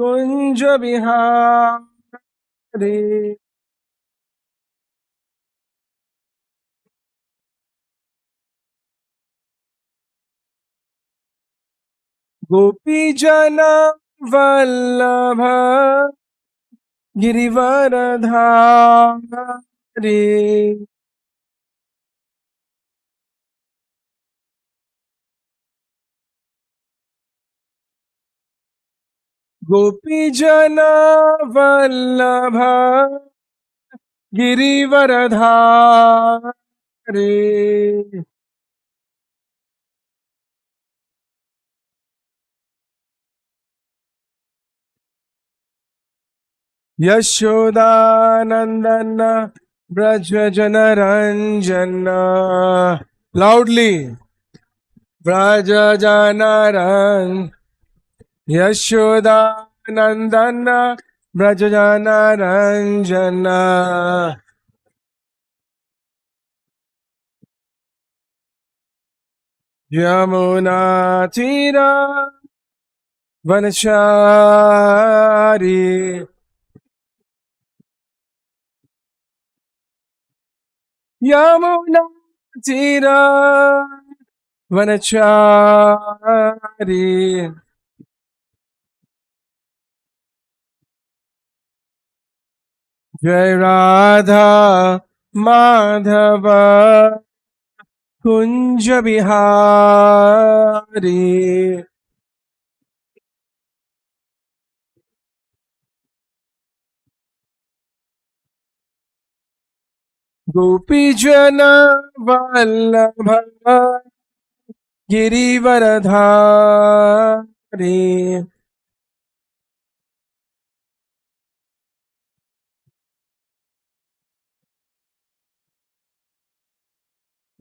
Kunja Bihari. Gopi Jana Vallabha Girivaradhari. Gopi Jana Vallabha Girivaradhari. Yashodanandana Brajajana Ranjana. Loudly. Brajajana Ranjana. Yashodanandana Brajajana Ranjana. Yamuna Tira Vanachari. Yamuna Tira Vanachari. Jai Radha Madhava Kunja Bihari. Gopi Jana Vallabha Girivaradhari.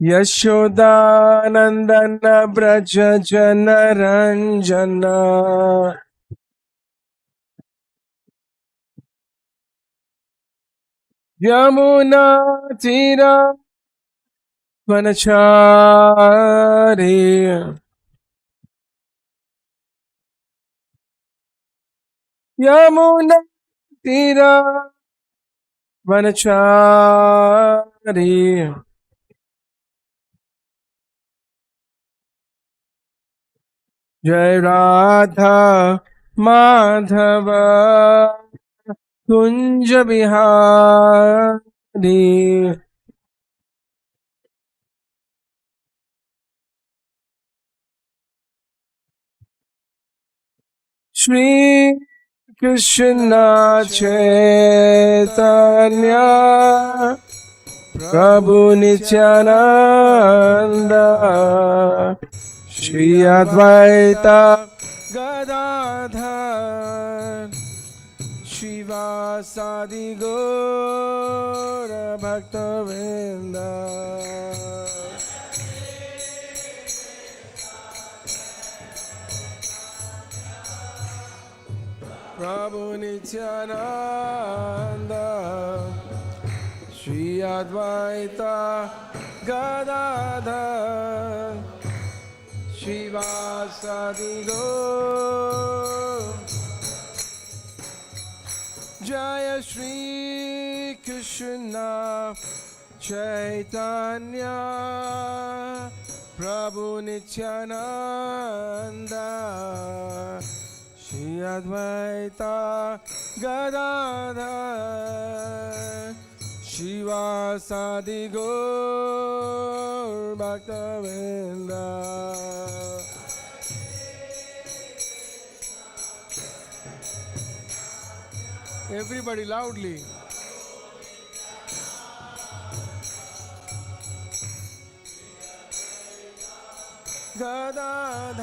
Yashodanandana Brajajana Ranjana. Yamuna Tira Vanachari. Yamuna Tira Vanachari. Jai Radha Madhava Kunja Bihari. Shri Krishna Chaitanya Prabhu Nityananda Shri Advaita Gadadhar Shivasadi Gaura Bhaktavinda. Prabhu Nityananda Shri Advaita Gadadhar Shivasadi Gaura. Jaya Shri Krishna Chaitanya Prabhu Nityananda Shri Advaita Gadadhar Shivasadi Gaur Bhaktavinda. Everybody loudly. Gadadhar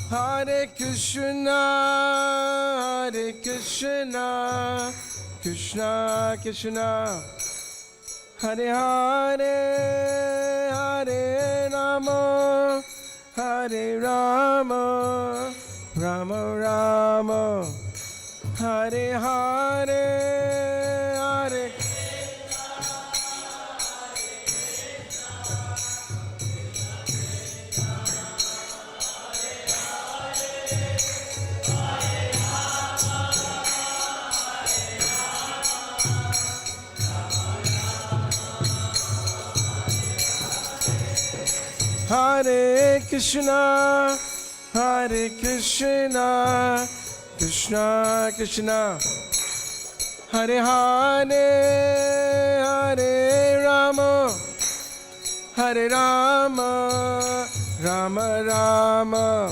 Hare Krishna, Hare Krishna, Krishna Krishna, Hare Hare, Hare Rama, Hare Rama, Rama Rama, Hare Hare, Hare Hare Krishna, Hare Krishna, Krishna Krishna, Hare Hare, Hare Rama, Hare Rama, Rama Rama,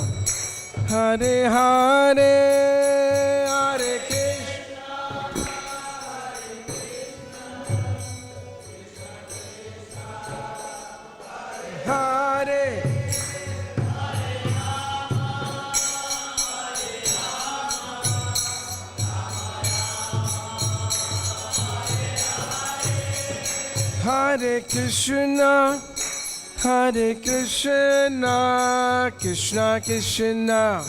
Hare Hare, Hare Krishna, Hare Hare Krishna, Hare Krishna, Krishna Krishna,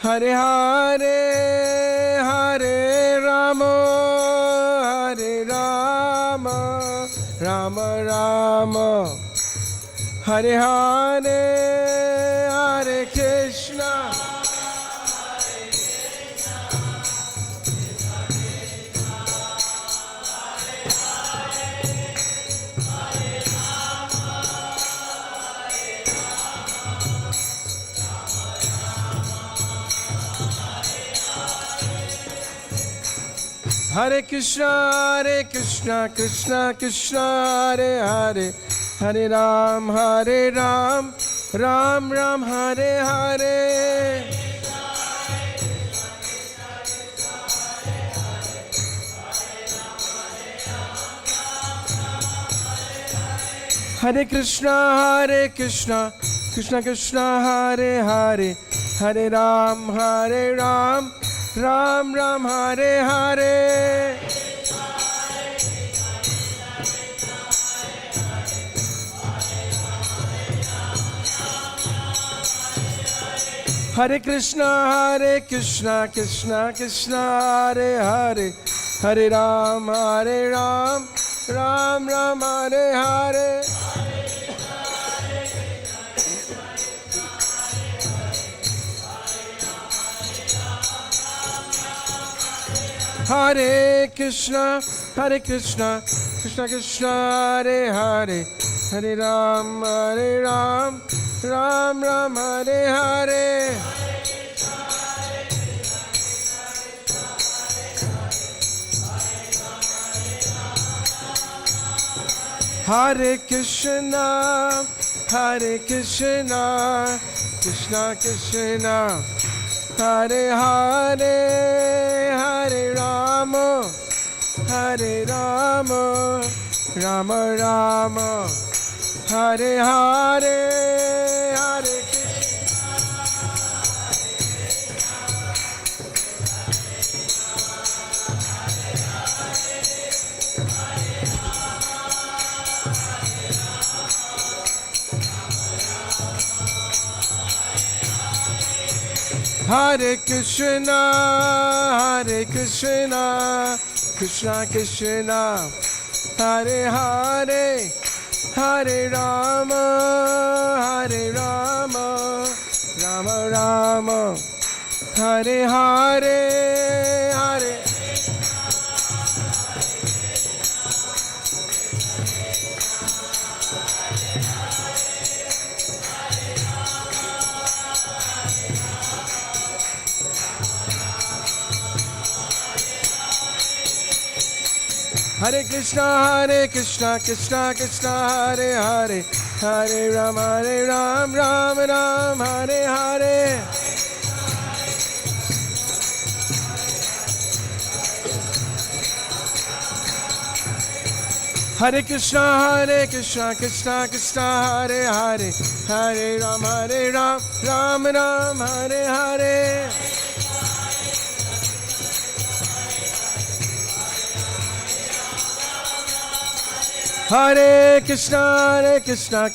Hare Hare, Hare Rama, Hare Rama, Rama Rama, Hare Hare, Hare Krishna. Hare Krishna, Hare Krishna, Krishna Krishna, Hare Hare, Hare Ram, Ram Ram, Hare Hare. Hare Krishna, Hare Krishna, Krishna Krishna, Hare Hare, Hare Ram, Ram Ram, Hare Hare. Hare Krishna, Hare Krishna, Krishna Krishna, Hare Hare, Hare Ram, Ram Ram, Hare Hare. Hare Krishna, Hare Krishna, Krishna Krishna, Hare Hare, Hare Ram, Ram Ram, Hare Hare. Hare Krishna, Hare Krishna, Krishna Krishna, Hare Hare, Hare Rama, Hare Rama, Rama Rama, Hare Hare, Hare Hare Krishna, Hare Krishna, Krishna Krishna, Hare Hare, Hare Rama, Hare Rama, Rama Rama, Hare Hare, Hare. Hare Krishna, Krishna Krishna, Hare Hare, Hare Rama, Ram Ram, Hare Hare. Hare Krishna, Krishna Krishna, Hare Hare, Hare Rama, Ram Ram, Hare Hare. Hare Krishna, Krishna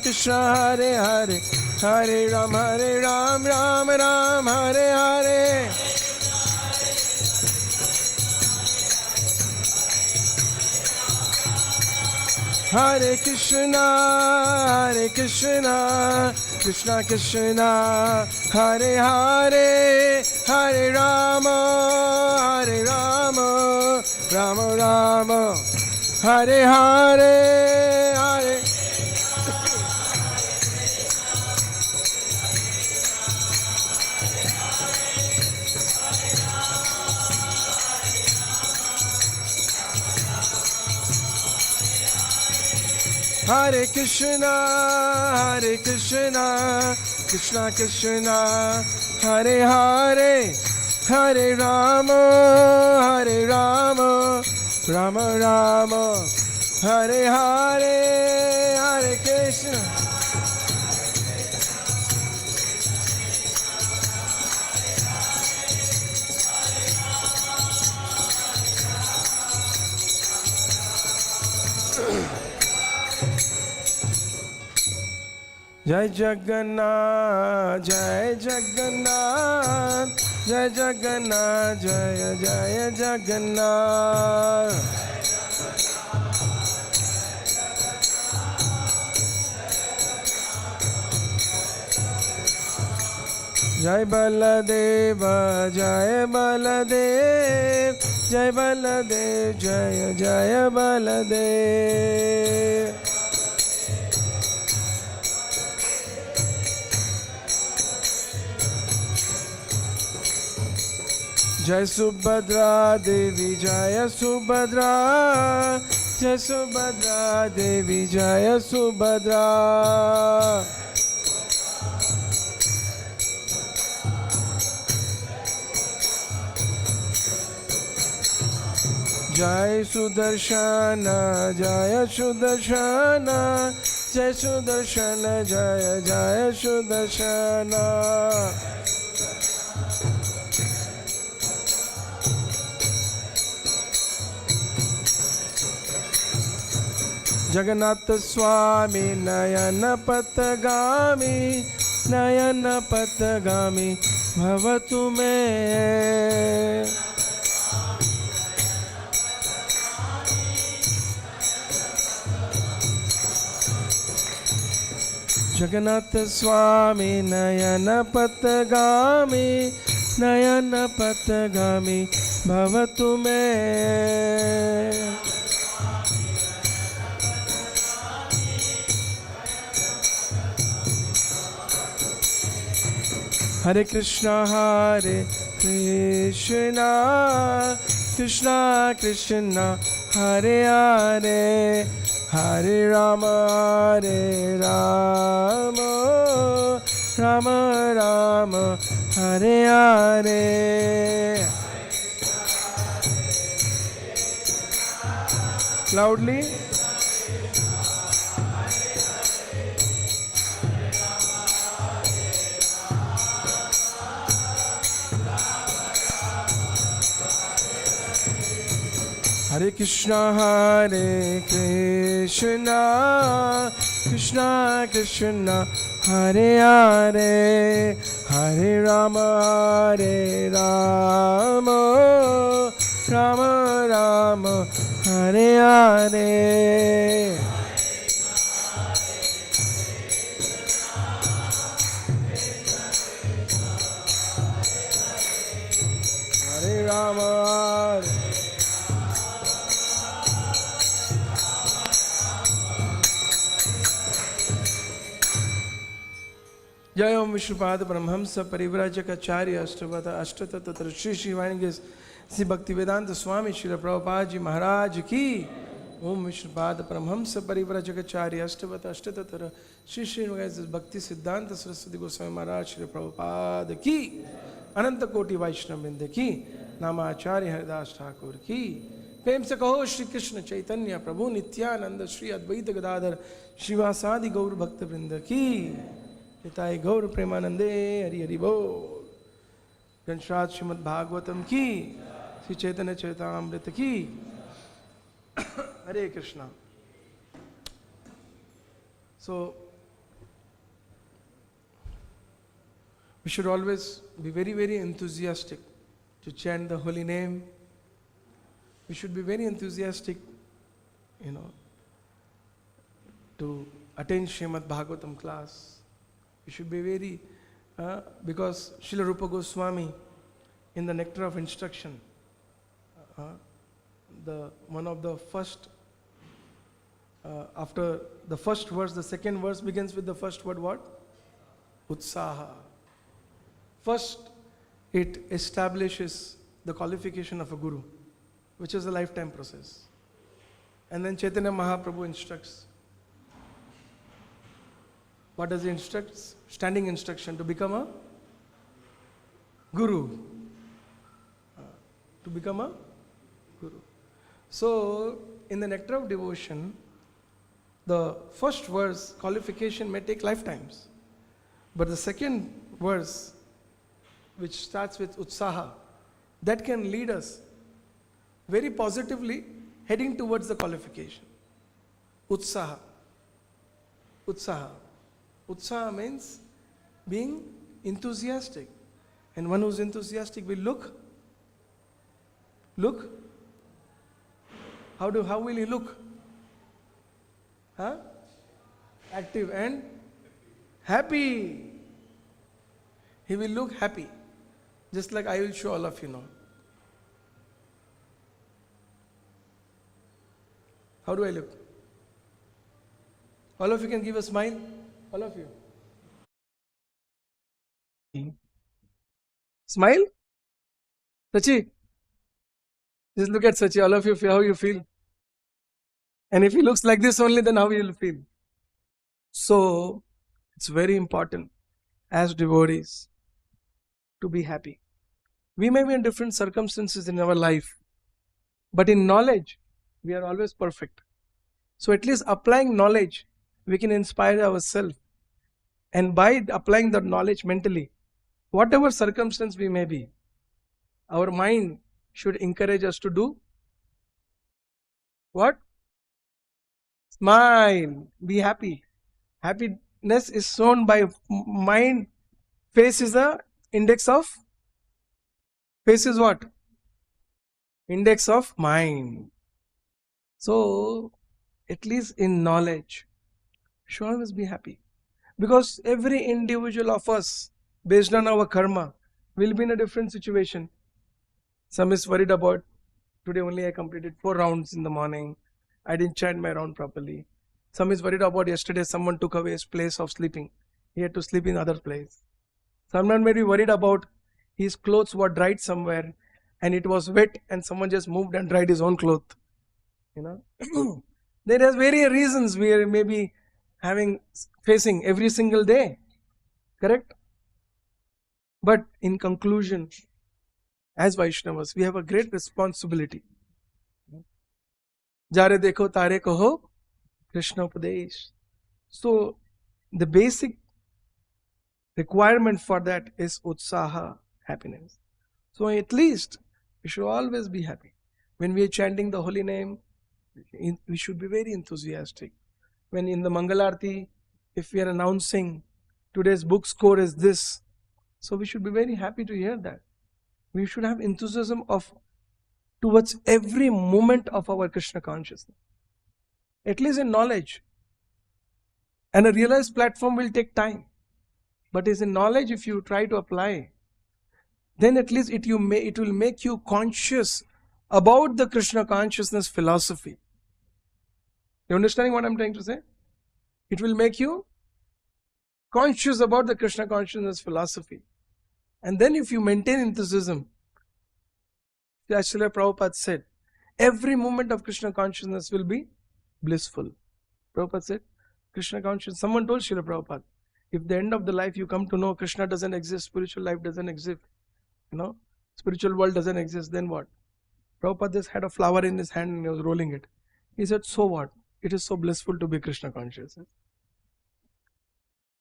Krishna, Hare Hare, Hare Ram, Ram Ram, Hare Hare. Hare Krishna, Krishna Krishna, Hare Hare, Hare Rama, Rama Rama, Hare Hare, Hare. Hare Krishna, Hare Krishna, Krishna Krishna, Hare Hare, Hare Rama, Hare Rama, Rama Rama, Hare Hare, Hare Krishna. Jai Jagannath, Jai Jagannath, Jai Jagannath, Jaya Jaya Jagannath. Jai Baladeva, Jai Baladev, Jai Baladev, Jaya Jaya Baladev. Jai Subhadra Devi, Jaya Subhadra, Jai Subhadra Devi, Jaya Subhadra. Jai Sudarshana, Jaya Sudarshana, Jai Sudarshana, Jaya Jaya Sudarshana. Jagannath Swami, Nayana Patagami, Nayana Patagami, Bhavatu me. Jagannath Swami, Nayana Patagami, Nayana Patagami, Bhavatu me. Hare Krishna, Hare Krishna, Krishna Krishna, Hare Hare, Hare Rama, Hare Rama, Rama Rama, Hare Hare. Loudly. Hare Krishna, Hare Krishna, Krishna Krishna, Hare Hare, Hare Rama, Hare Rama, Rama Rama, Hare Hare. Hare Rama, जय ओम विष्णुपाद परमहंस परिव्राजक आचार्य अष्टवत अष्टतत्र श्री श्रीवाणी श्री भक्ति वेदांत स्वामी श्री प्रभुपाद जी महाराज की। ओम विष्णुपाद परमहंस परिव्राजक आचार्य अष्टवत अष्टतत्र श्री श्रीवाणी भक्ति सिद्धांत सरस्वती गोस्वामी महाराज श्री प्रभुपाद की। अनंत कोटि वैष्णव वृंद की। नामाचार्य हरिदास ठाकुर की। प्रेम से कहो श्री कृष्ण चैतन्य प्रभु नित्यानंद श्री अद्वैत गदाधर शिवासादि गौर भक्त वृंद की। हिताय गौर प्रेमानंदे हरि हरि बोल। घनश्राद श्रीमद्-भागवतम की। श्री चैतन्य चरितामृत की। हरे Krishna. So we should always be very, very enthusiastic to chant the holy name. We should be very enthusiastic, to attend Śrīmad-Bhāgavatam class. We should be very, because Srila Rupa Goswami, in the Nectar of Instruction, one of the first, after the first verse, the second verse begins with the first word, what? Utsaha. First, it establishes the qualification of a guru, which is a lifetime process. And then Chaitanya Mahaprabhu instructs What does it instruct? Standing instruction to become a guru. To become a guru. So, in the nectar of devotion, the first verse, qualification, may take lifetimes. But the second verse, which starts with utsaha, that can lead us very positively heading towards the qualification. Utsaha. Utsaha. Utsaha means being enthusiastic. And one who's enthusiastic will look. How will he look? Active and happy. He will look happy. Just like I will show all of you now. How do I look? All of you can give a smile. All of you. Smile? Sachi? Just look at Sachi. All of you, how you feel. And if he looks like this only, then how you will feel. So, it's very important as devotees to be happy. We may be in different circumstances in our life, but in knowledge, we are always perfect. So at least applying knowledge, we can inspire ourselves. And by applying that knowledge mentally, whatever circumstance we may be, our mind should encourage us to do what? Smile, be happy. Happiness is shown by mind. Face is the index of, face is what? Index of mind. So, at least in knowledge, should always be happy. Because every individual of us, based on our karma, will be in a different situation. Some is worried about, today only I completed 4 rounds in the morning. I didn't chant my round properly. Some is worried about yesterday someone took away his place of sleeping. He had to sleep in other place. Someone may be worried about his clothes were dried somewhere and it was wet and someone just moved and dried his own cloth. There are various reasons we may be facing every single day. Correct? But in conclusion, as Vaishnavas, we have a great responsibility. Jare dekho tare kaho, Krishna Upadesh. So, the basic requirement for that is utsaha, happiness. So, at least we should always be happy. When we are chanting the holy name, we should be very enthusiastic. When in the Mangalarti, if we are announcing today's book score is this, so we should be very happy to hear that. We should have enthusiasm towards every moment of our Krishna consciousness. At least in knowledge. And a realized platform will take time. But is in knowledge, if you try to apply, then at least it will make you conscious about the Krishna consciousness philosophy. You understanding what I'm trying to say? It will make you conscious about the Krishna consciousness philosophy. And then if you maintain enthusiasm, as Srila Prabhupada said, every moment of Krishna consciousness will be blissful. Prabhupada said, Krishna consciousness. Someone told Srila Prabhupada, if the end of the life you come to know Krishna doesn't exist, spiritual life doesn't exist, spiritual world doesn't exist, then what? Prabhupada just had a flower in his hand and he was rolling it. He said, so what? It is so blissful to be Krishna conscious.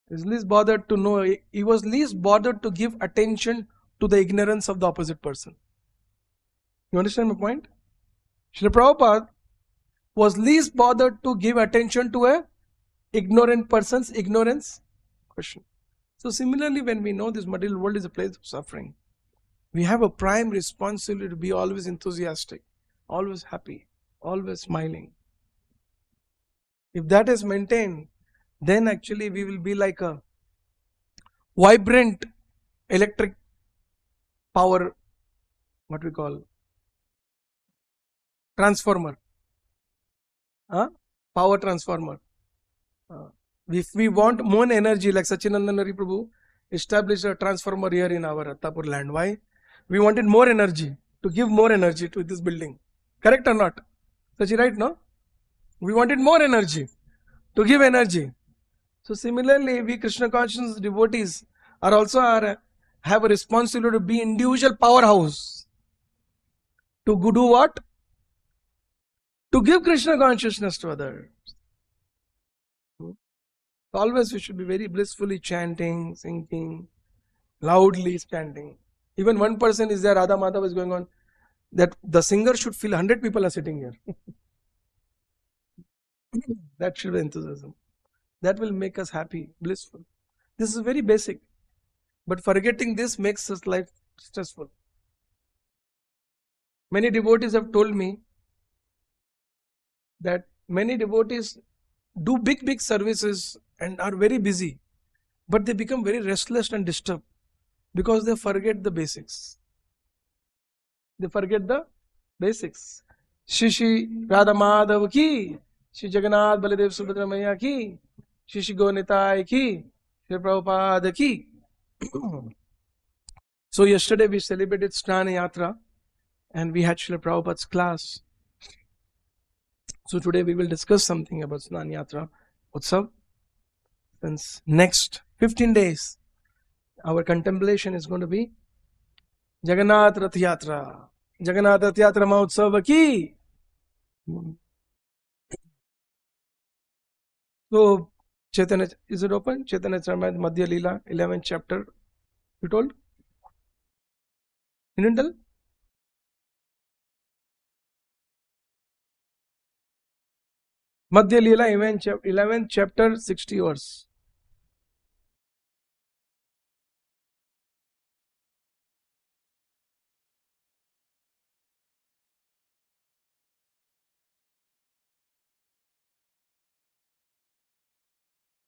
He was least bothered to know, he was least bothered to give attention to the ignorance of the opposite person. You understand my point? Srila Prabhupada was least bothered to give attention to a ignorant person's ignorance question. So similarly, when we know this material world is a place of suffering, we have a prime responsibility to be always enthusiastic, always happy, always smiling. If that is maintained, then actually we will be like a vibrant electric power, what we call, transformer. Power transformer. If we want more energy, like Sachinandanari Prabhu established a transformer here in our Attapur land. Why? We wanted more energy, to give more energy to this building. Correct or not? Sachi, right, no? We wanted more energy, to give energy. So similarly, we Krishna conscious devotees are also have a responsibility to be individual powerhouse. To do what? To give Krishna consciousness to others. Always we should be very blissfully chanting, singing, loudly chanting. Even one person is there, Radha Madhava is going on, that the singer should feel 100 people are sitting here. That should be enthusiasm. That will make us happy, blissful. This is very basic. But forgetting this makes us life stressful. Many devotees have told me that many devotees do big services and are very busy, but they become very restless and disturbed because they forget the basics. They forget the basics. Shri Radha Madhava ki, Shri Jagannath Baladev Subhadra Maya ki, Shri Gaunitai ki, Shri Prabhupada ki. So yesterday we celebrated Snana Yatra and we had Srila Prabhupada's class. So today we will discuss something about Snana Yatra Utsav. Since next 15 days, our contemplation is going to be Jagannath Rath Yatra. Jagannath Rath Yatra Mahotsav ki. So, Chaitanya, is it open? Chaitanya Charitamrita Madhya Leela, 11th chapter. You told? You didn't tell? Madhya Leela, 11th chapter, 60 verse.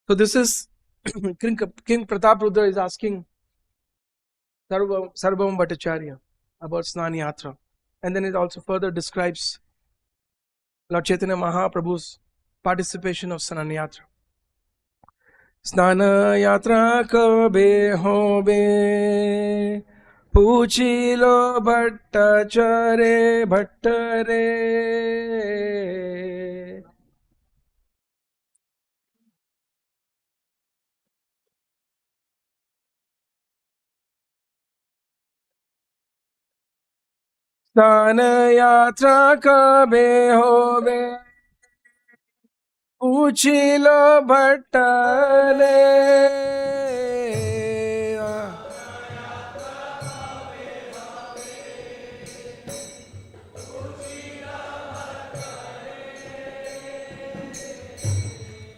So this is King Pratap Rudra is asking Sarvabhauma Bhattacharya about Snana Yatra. And then it also further describes Lord Chaitanya Mahaprabhu's participation of Snana Yatra. Snana Yatra kabe hobe puchilo Bhattacharya Bhattare. Snana Yatra kabe hobe puchilo Bhattare.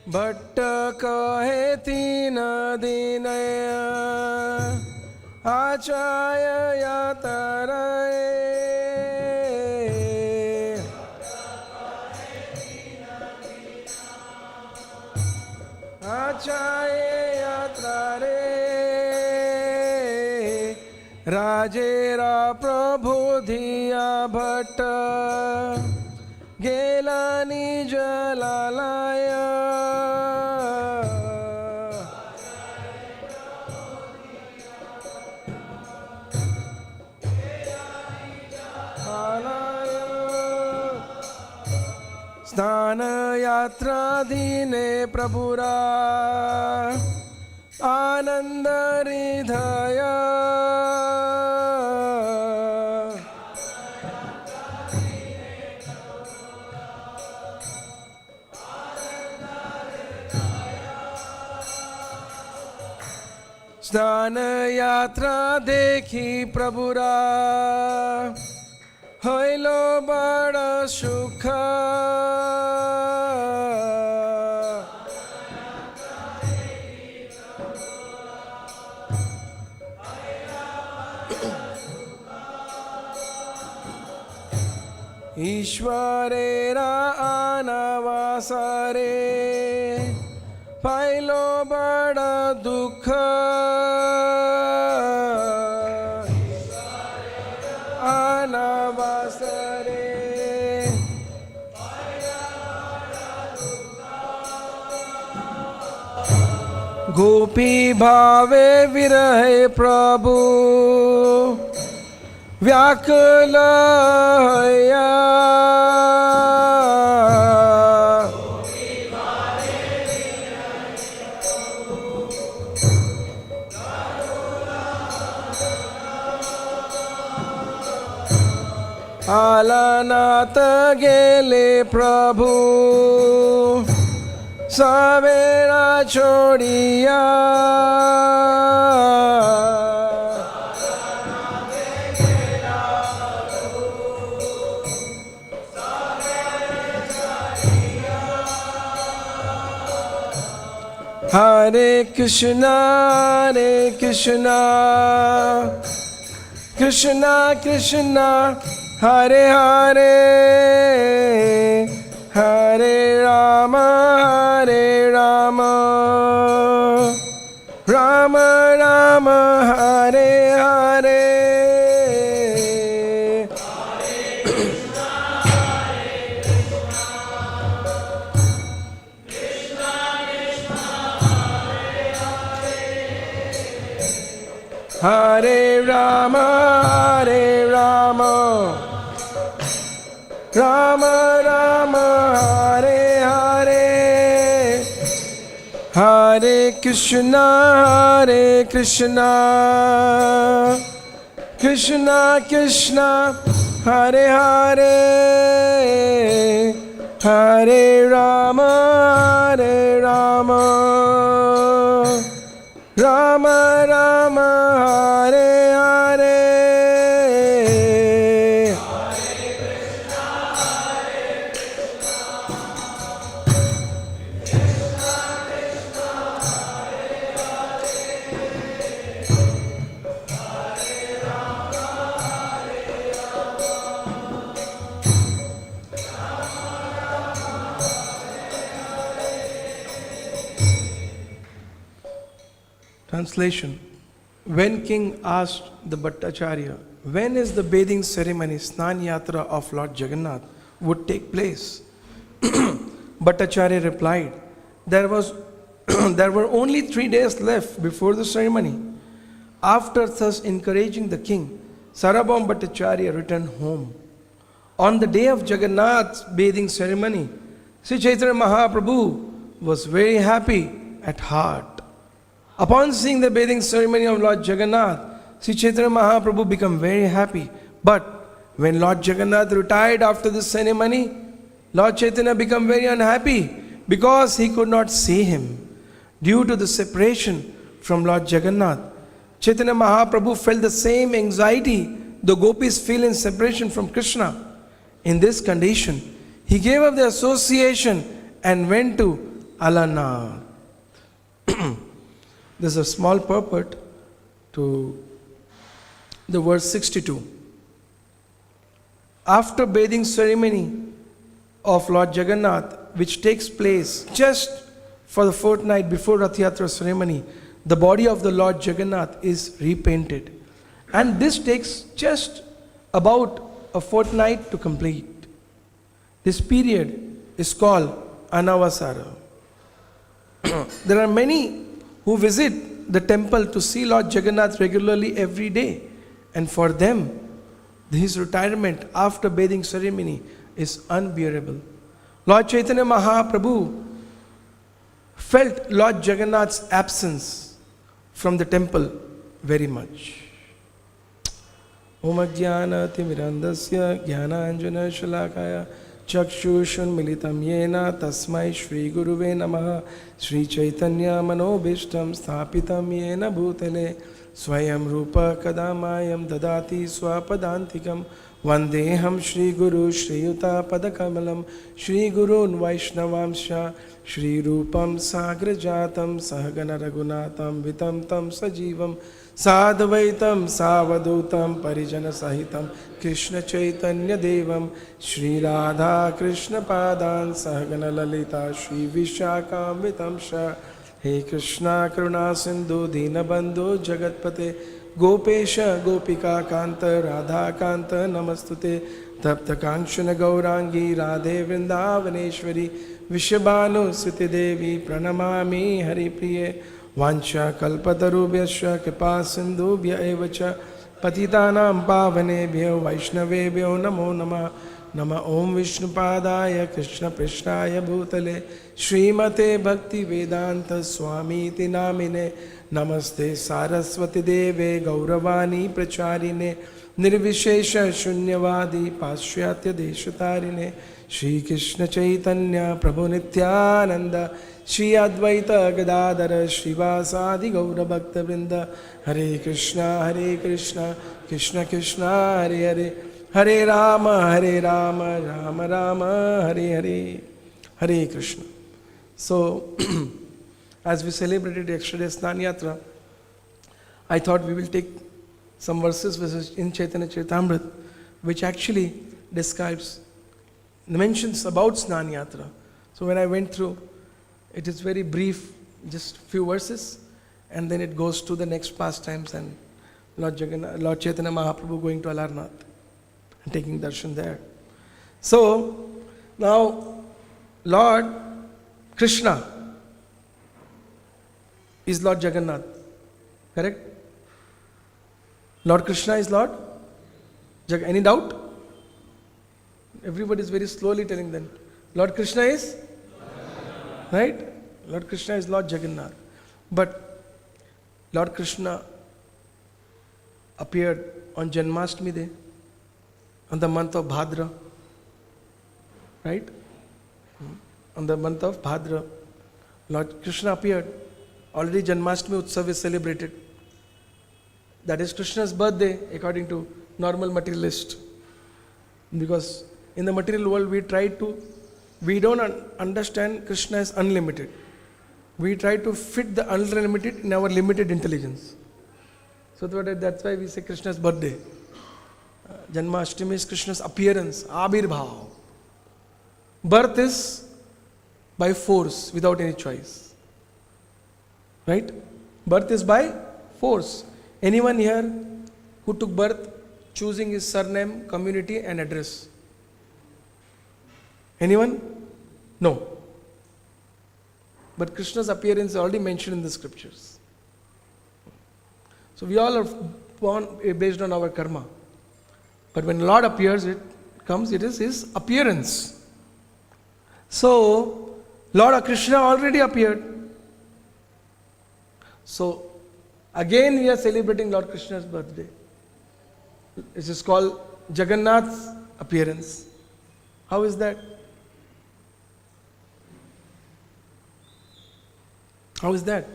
Bhatt kahe teen dinaya Achaya Yatarae. Achaya Yatrare. Rajera Prabhu Dhiya Bhatta Gela Nija Lalaya. Snana Yatra Dine Prabhura Ananda Ridhaya. Snana Yatra Dekhi Prabhura Hoilo Bada Sukha. Ishwarera Anavasare Pailo Bada Dukha. Gopi bhave virahe Prabhu vyakulaya. Jagannath gele Prabhu Savera chodiya Hare Krishna, Krishna Krishna, Hare Hare, Hare Rama, Rama Rama, Hare Hare. Hare Rama, Rama Rama, Hare Hare, Hare Krishna, Krishna Krishna, Hare Hare, Hare Rama, Rama Rama, Hare Hare. Translation. When king asked the Bhattacharya, when is the bathing ceremony, Snana Yatra of Lord Jagannath would take place? Bhattacharya replied, there were only 3 days left before the ceremony. After thus encouraging the king, Sarabham Bhattacharya returned home. On the day of Jagannath's bathing ceremony, Sri Chaitanya Mahaprabhu was very happy at heart. Upon seeing the bathing ceremony of Lord Jagannath, Sri Chaitanya Mahaprabhu became very happy. But when Lord Jagannath retired after the ceremony, Lord Chaitanya became very unhappy because he could not see him. Due to the separation from Lord Jagannath, Chaitanya Mahaprabhu felt the same anxiety the gopis feel in separation from Krishna. In this condition, he gave up the association and went to Alana. There's a small purport to the verse 62. After bathing ceremony of Lord Jagannath, which takes place just for the fortnight before Rath Yatra ceremony, the body of the Lord Jagannath is repainted. And this takes just about a fortnight to complete. This period is called Anavasara. There are many who visit the temple to see Lord Jagannath regularly every day. And for them, his retirement after bathing ceremony is unbearable. Lord Chaitanya Mahaprabhu felt Lord Jagannath's absence from the temple very much. Om Ajnana Timirandasya Jnananjana Shalakaya Chakshushun Militam Yena Tasmai Shri Guruve Namaha Shri Chaitanya Manobishtam Sthapitam Yena Bhutale Swayam Rupa Kadamayam Dadati Swapadantikam Vandeham Shri Guru Shri Yuta Padakamalam Shri Gurun Vaishnavamsha Shri Rupam Sagrajatam Sahagana Raghunatam Vitam Tam Sajivam Sadvaitam Savadutam Parijana Sahitam Krishna Chaitanya Devam Shri Radha Krishna Padan Sahagana Lalita Shri Vishakam Vitamsha He Krishna Karuna Sindhu Dinabandhu Jagatpate Gopesha Gopika Kanta Radha Kanta Namastute Tapta Kankshana Gaurangi Radhe Vrindavaneshwari Vishabhanu Sriti Devi Pranamami Hari Priye Vancha Kalpatarubhyasya Kripa Sindhubhya Evacha Patitanam Pavanebhyo Vaishnavebhyo Namo Nama Nama Om Vishnupadaya Krishna Prishnaya Bhutale Śrīmate Bhakti Vedanta Swami Namine Namaste Saraswati Deve Gauravani Pracharine Nirvishesha Shunyavadi Pasyatya Deshatarine Shri Krishna Chaitanya Prabhu Nityananda Shri Advaita Gadadara Srivasadi Gaura Bhakta Vrinda Hare Krishna Krishna Krishna Hare Hare Hare Rama Rama Rama Hare Hare Hare Krishna. So as we celebrated yesterday's Snana Yatra, I thought we will take some verses in Chaitanya Charitamrita which actually describes, mentions about Snana Yatra. So when I went through, it is very brief, just few verses, and then it goes to the next pastimes and Lord Chaitanya Mahaprabhu going to Alarnath and taking darshan there. So now Lord Krishna is Lord Jagannath, correct? Lord Krishna is Lord Jagannath. Any doubt? Everybody is very slowly telling them. Lord Krishna is? Right? Lord Krishna is Lord Jagannath. But Lord Krishna appeared on Janmashtami Day, on the month of Bhadra. Right? On the month of Bhadra, Lord Krishna appeared. Already Janmashtami Utsav is celebrated. That is Krishna's birthday according to normal materialist. Because in the material world we don't understand Krishna as unlimited. We try to fit the unlimited in our limited intelligence. So that's why we say Krishna's birthday. Janmashtami is Krishna's appearance, Abirbhav. Birth is by force, without any choice. Right? Birth is by force. Anyone here who took birth choosing his surname, community and address? Anyone? No. But Krishna's appearance is already mentioned in the scriptures. So we all are born based on our karma. But when Lord appears, it is His appearance. So, Lord Krishna already appeared. So, again we are celebrating Lord Krishna's birthday. This is called Jagannath's appearance. How is that? How is that?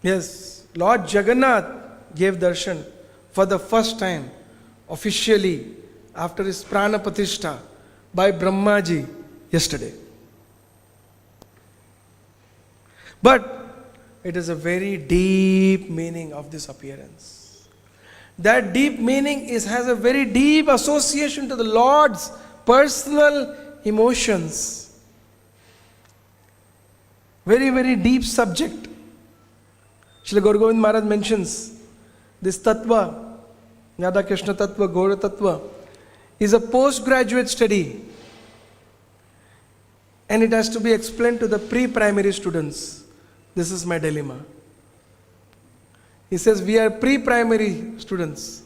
Yes, Lord Jagannath gave darshan for the first time officially after his prana pratishtha by Brahmaji yesterday. But it is a very deep meaning of this appearance. That deep meaning has a very deep association to the Lord's personal emotions. Very, very deep subject. Srila Gaura Govind Maharaj mentions this tattva, Radha Krishna tattva, Gaura tattva, is a postgraduate study. And it has to be explained to the pre-primary students. This is my dilemma. He says we are pre-primary students.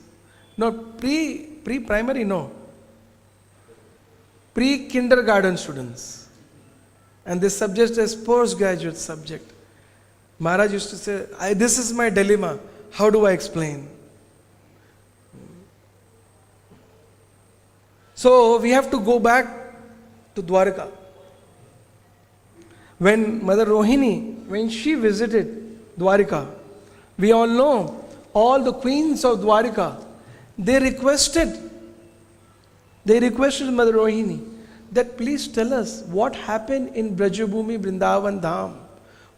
No, pre-primary, no. Pre-kindergarten students. And this subject is postgraduate subject. Maharaj used to say, this is my dilemma. How do I explain? So we have to go back to Dwarka. When Mother Rohini, when she visited Dwarika, we all know all the queens of Dwarika, they requested Mother Rohini that please tell us what happened in Brajabhumi Vrindavan Dham.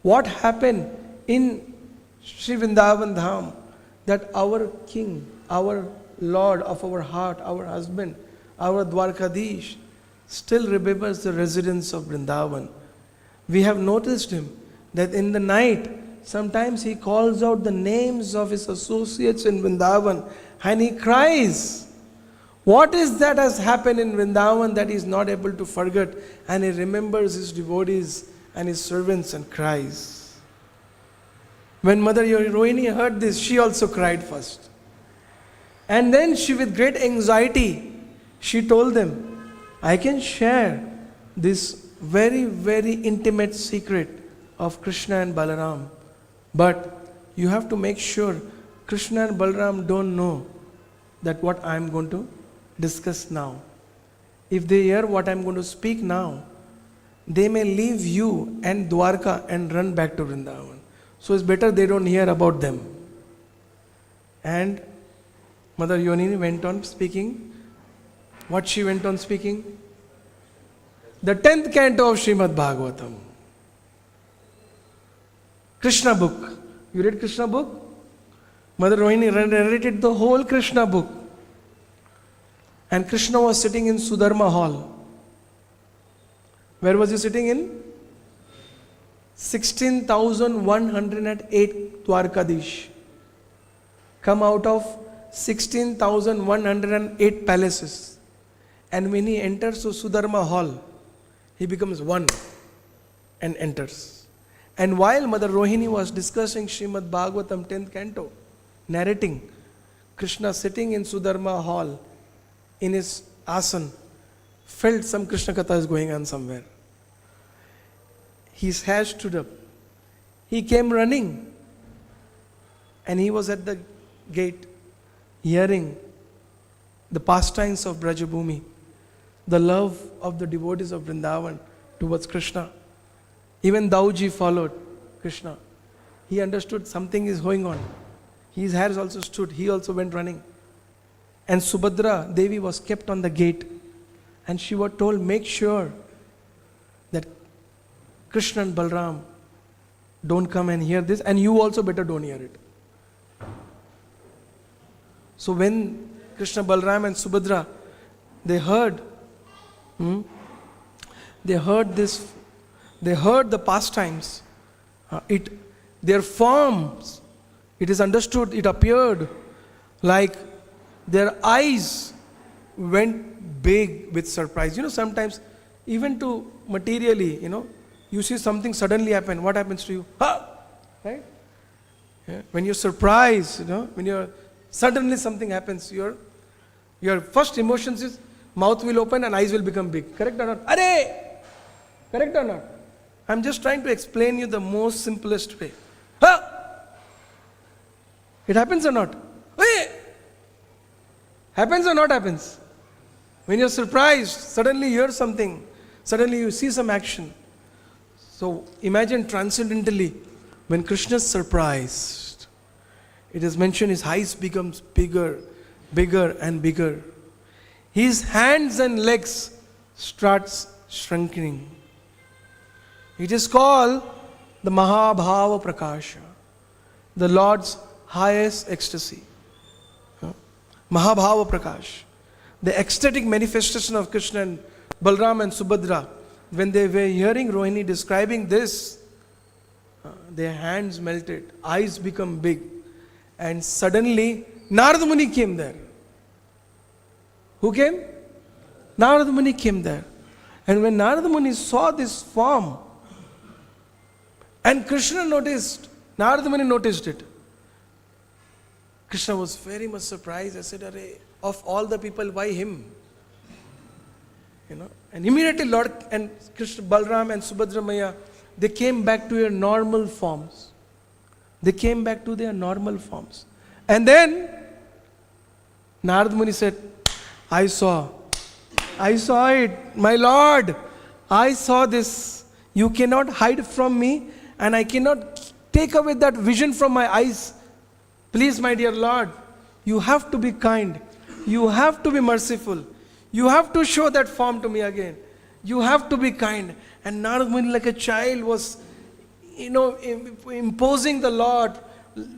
What happened in Sri Vrindavan Dham that our king, our Lord of our heart, our husband, our Dwarkadish still remembers the residents of Vrindavan. We have noticed him that in the night, sometimes he calls out the names of his associates in Vrindavan and he cries. What is that has happened in Vrindavan that he is not able to forget, and he remembers his devotees and his servants and cries? When Mother Rohini heard this, she also cried first. And then she, with great anxiety, she told them, I can share this very, very intimate secret of Krishna and Balaram. But you have to make sure Krishna and Balaram don't know that what I am going to discuss now. If they hear what I am going to speak now, they may leave you and Dwarka and run back to Vrindavan. So it's better they don't hear about them. And Mother Yonini went on speaking. What she went on speaking? The 10th canto of Śrīmad-Bhāgavatam. Krishna book. You read Krishna book? Mother Rohini narrated the whole Krishna book. And Krishna was sitting in Sudharma hall. Where was he sitting in? 16,108 Dwarkadish. Come out of 16,108 palaces. And when he enters to Sudharma hall, he becomes one and enters. And while Mother Rohini was discussing Śrīmad-Bhāgavatam 10th canto, narrating, Krishna sitting in Sudharma hall in his asan, felt some Krishna Katha is going on somewhere. His hair stood up. He came running. And he was at the gate, hearing the pastimes of Brajabhumi, the love of the devotees of Vrindavan towards Krishna. Even Dauji followed Krishna. He understood something is going on. His hairs also stood. He also went running. And Subhadra Devi was kept on the gate. And she was told, make sure that Krishna and Balram don't come and hear this. And you also better don't hear it. So when Krishna, Balram and Subhadra, they heard the pastimes. Their forms, it is understood, it appeared like their eyes went big with surprise. Sometimes even to materially, you see something suddenly happen. What happens to you? Ha! Right? Yeah. When you're surprised, when you're suddenly something happens, your first emotions is mouth will open and eyes will become big. Correct or not? Arey! Correct or not? I'm just trying to explain you the most simplest way. Ha! It happens or not? Hey! Happens or not happens? When you're surprised, suddenly you hear something, suddenly you see some action. So imagine transcendentally, when Krishna is surprised, it is mentioned his eyes becomes bigger, bigger and bigger. His hands and legs starts shrinking. It is called the Mahabhava Prakasha, the Lord's highest ecstasy. Mahabhava Prakash, the ecstatic manifestation of Krishna and Balram and Subhadra. When they were hearing Rohini describing this, their hands melted, eyes become big, and suddenly Narada Muni came there. Who came? Narada Muni came there. And when Narada Muni saw this form, and Krishna noticed, Narada Muni noticed it. Krishna was very much surprised. I said, Arey, of all the people, why him? And immediately Lord and Krishna, Balram and Subhadra Maya, they came back to their normal forms. They came back to their normal forms. And then Narada Muni said, I saw it, my Lord. I saw this. You cannot hide from me, and I cannot take away that vision from my eyes. Please, my dear Lord, you have to be kind. You have to be merciful. You have to show that form to me again. You have to be kind. And Narada Muni, like a child, was, imposing the Lord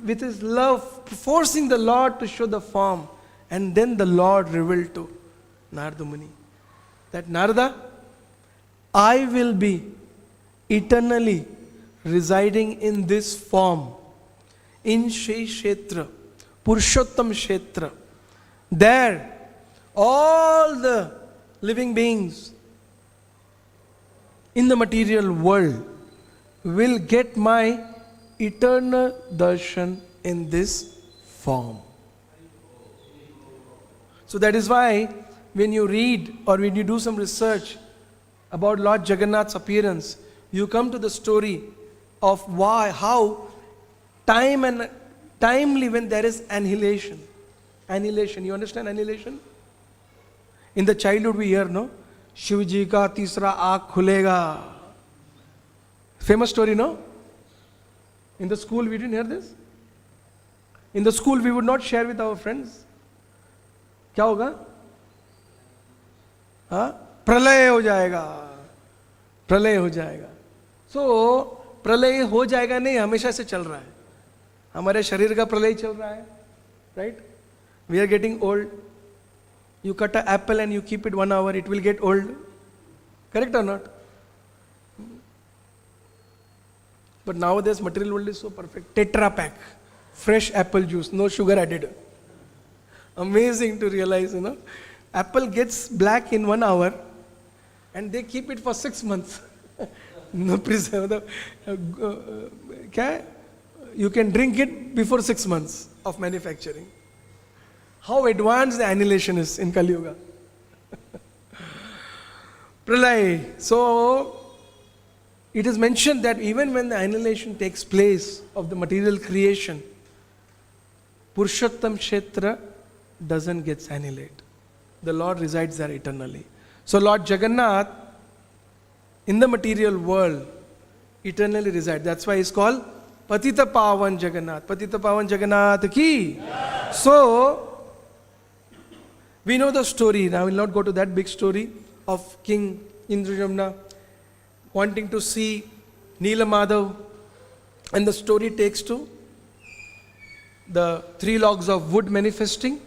with his love, forcing the Lord to show the form. And then the Lord revealed to Narada Muni that, Narada, I will be eternally residing in this form, in Shri Kshetra, Purushottam Kshetra. There, all the living beings in the material world will get my eternal darshan in this form. So that is why when you read or when you do some research about Lord Jagannath's appearance, you come to the story of how timely when there is annihilation. Annihilation, you understand annihilation? In the childhood we hear, no? Shivji ka tisra aankh khulega. Famous story, no? In the school we didn't hear this? In the school we would not share with our friends. क्या होगा? हाँ? प्रलय हो जाएगा. प्रलय हो जाएगा. So प्रलय हो जाएगा नहीं, हमेशा से चल रहा है. हमारे शरीर का प्रलय चल रहा है. Right? We are getting old. You cut an apple and you keep it 1 hour, it will get old. Correct or not? But nowadays material world is so perfect. Tetra pack, fresh apple juice, no sugar added. Amazing to realize, you know. Apple gets black in 1 hour and they keep it for 6 months. No preservative. You can drink it before 6 months of manufacturing. How advanced the annihilation is in Kali Yuga. Pralay. So, it is mentioned that even when the annihilation takes place of the material creation, Purushottam Kshetra doesn't get annihilated. The Lord resides there eternally. So Lord Jagannath, in the material world, eternally resides. That's why he's called Patita Pavan Jagannath. Patita Pavan Jagannath ki. Yeah. So, we know the story. Now I will not go to that big story of King Indrajamna wanting to see Neela Madhav, and the story takes to the 3 logs of wood manifesting,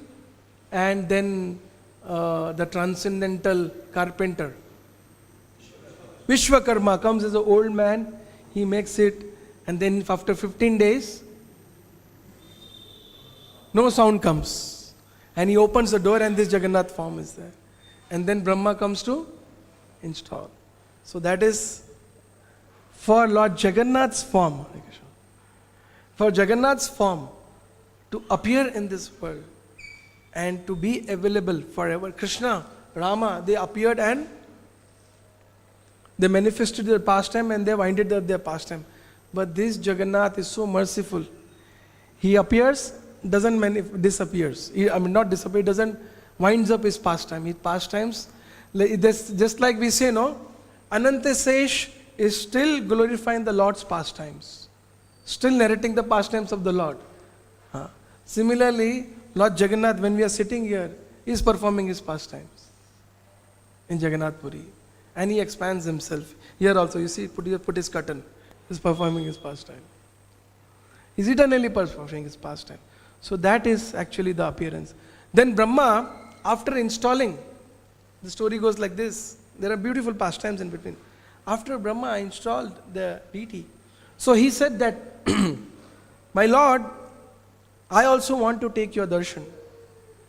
and then the transcendental carpenter Vishwakarma comes as an old man, he makes it, and then after 15 days no sound comes, and he opens the door and this Jagannath form is there, and then Brahma comes to install. So that is for Lord Jagannath's form. For Jagannath's form to appear in this world and to be available forever. Krishna, Rama, they appeared and they manifested their pastime and they winded up their pastime. But this Jagannath is so merciful. He appears, disappears. Not disappear, doesn't winds up his pastime. His pastimes, just like we say, no, Anantasesh is still glorifying the Lord's pastimes, still narrating the pastimes of the Lord. Similarly, Lord Jagannath, when we are sitting here, is performing his pastimes in Jagannath Puri, and he expands himself. Here also, you see, put his curtain, he is performing his pastime. He is eternally performing his pastime. So that is actually the appearance. Then Brahma, after installing, the story goes like this. There are beautiful pastimes in between. After Brahma installed the deity, so he said that, my Lord, I also want to take your darshan.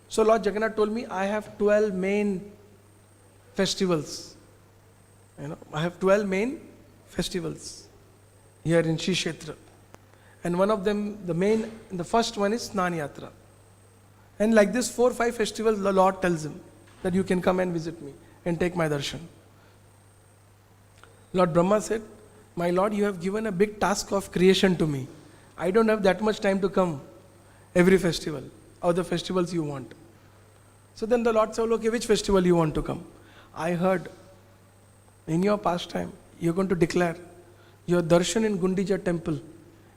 So Lord Jagannath told me, I have 12 main festivals. I have 12 main festivals here in Shri Kshetra. And one of them, the first one is Snana Yatra. And like this 4 or 5 festivals, the Lord tells him that you can come and visit me and take my darshan. Lord Brahma said, my Lord, you have given a big task of creation to me. I don't have that much time to come every festival or the festivals you want. So then the Lord said, okay, which festival you want to come? I heard in your pastime, you're going to declare your darshan in Gundija temple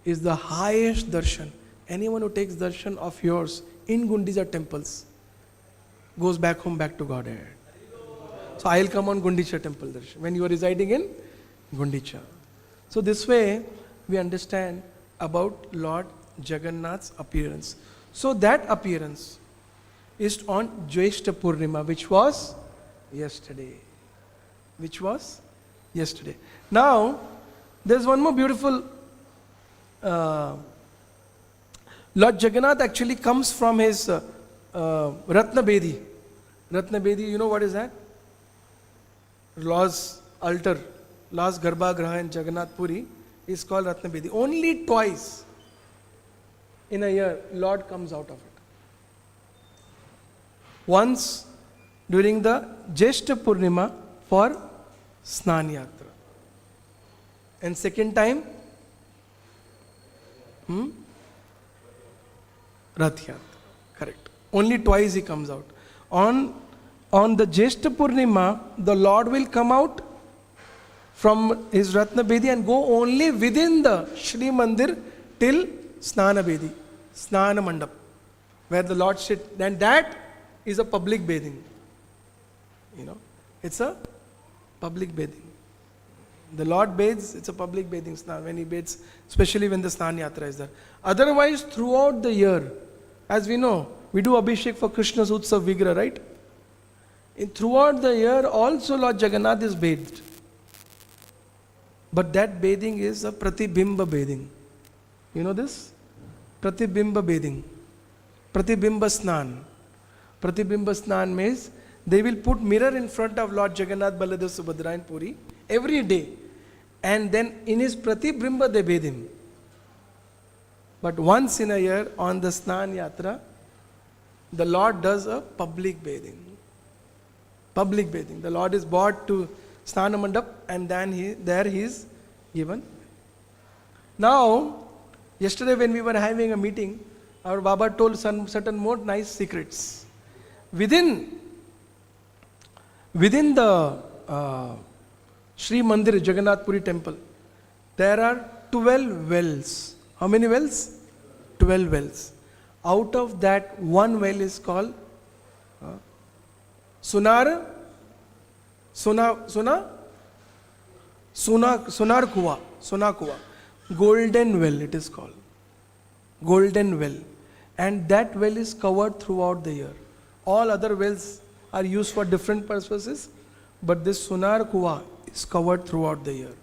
is the highest darshan. Anyone who takes darshan of yours in Gundija temples goes back home, back to Godhead. So I'll come on Gundicha temple darshan when you are residing in Gundicha. So this way we understand about Lord Jagannath's appearance. So that appearance is on Jyeshta Purnima, which was yesterday. Now, there's one more beautiful. Lord Jagannath actually comes from his Ratna Bedi. Ratna Bedi, you know what is that? Lord's altar, Lord's Garbhagraha in Jagannath Puri is called Ratna Bedi. Only twice in a year, Lord comes out of it. once during the Jyeshta Purnima for Snana Yatra. And second time, Rath Yatra. Correct. Only twice he comes out. On the Jyeshta Purnima, the Lord will come out from his Ratna Bedi and go only within the Shri Mandir till Snana Bedi, Snana Mandap, where the Lord sits. And that is a public bathing. It's a public bathing. The Lord bathes, it's a public bathing snan when he bathes, especially when the Snana Yatra is there. Otherwise, throughout the year, as we know, we do Abhishek for Krishna's Utsav Vigra, right? Throughout the year, also Lord Jagannath is bathed. But that bathing is a Pratibimba bathing. You know this? Pratibimba bathing. Pratibimba Snan. Pratibimba Snan means they will put mirror in front of Lord Jagannath, Baladev, Subhadra and Puri every day. And then in his Pratibimba they bathe him. But once in a year on the Snana Yatra, the Lord does a public bathing. Public bathing. The Lord is brought to Snana Mandap and then he is given. Now, yesterday when we were having a meeting, our Baba told some certain more nice secrets. Within the Sri Mandir Jagannath Puri temple, there are 12 wells. How many wells? 12 wells. Out of that, one well is called Sunar Kuwa. Golden well it is called. Golden well. And that well is covered throughout the year. All other wells are used for different purposes, but this Sunar Kuwa is covered throughout the year.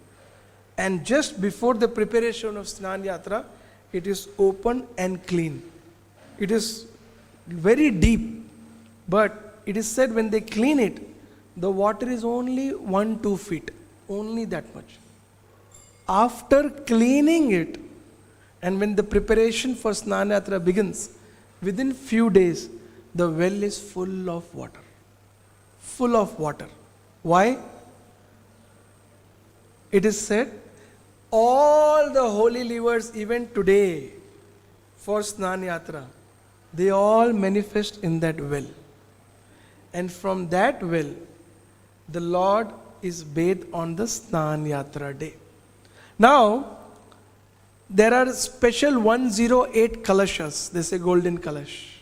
And just before the preparation of Snana Yatra, it is open and clean. It is very deep, but it is said when they clean it, the water is only 1-2 feet, only that much. After cleaning it, and when the preparation for Snana Yatra begins, within few days, the well is full of water. Full of water. Why? It is said, all the holy livers, even today, for Snana Yatra, they all manifest in that well. And from that well, the Lord is bathed on the Snana Yatra day. Now, there are special 108 kalashas, they say golden kalash.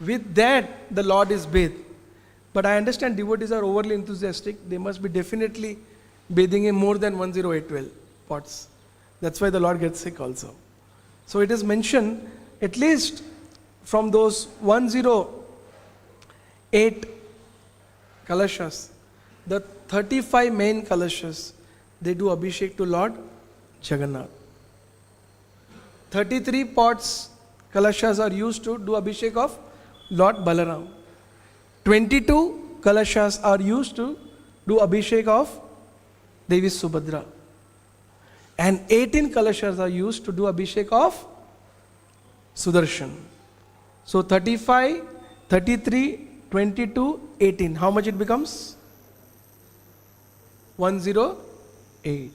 With that, the Lord is bathed. But I understand devotees are overly enthusiastic. They must be definitely bathing in more than 108 well pots. That's why the Lord gets sick also. So it is mentioned, at least from those 108 kalashas, the 35 main kalashas, they do Abhishek to Lord Jagannath. 33 pots, kalashas are used to do Abhishek of Lord Balaram. 22 kalashas are used to do Abhishek of Devi Subhadra. And 18 kalashas are used to do Abhishek of Sudarshan. So 35, 33, 22, 18. How much it becomes? 108.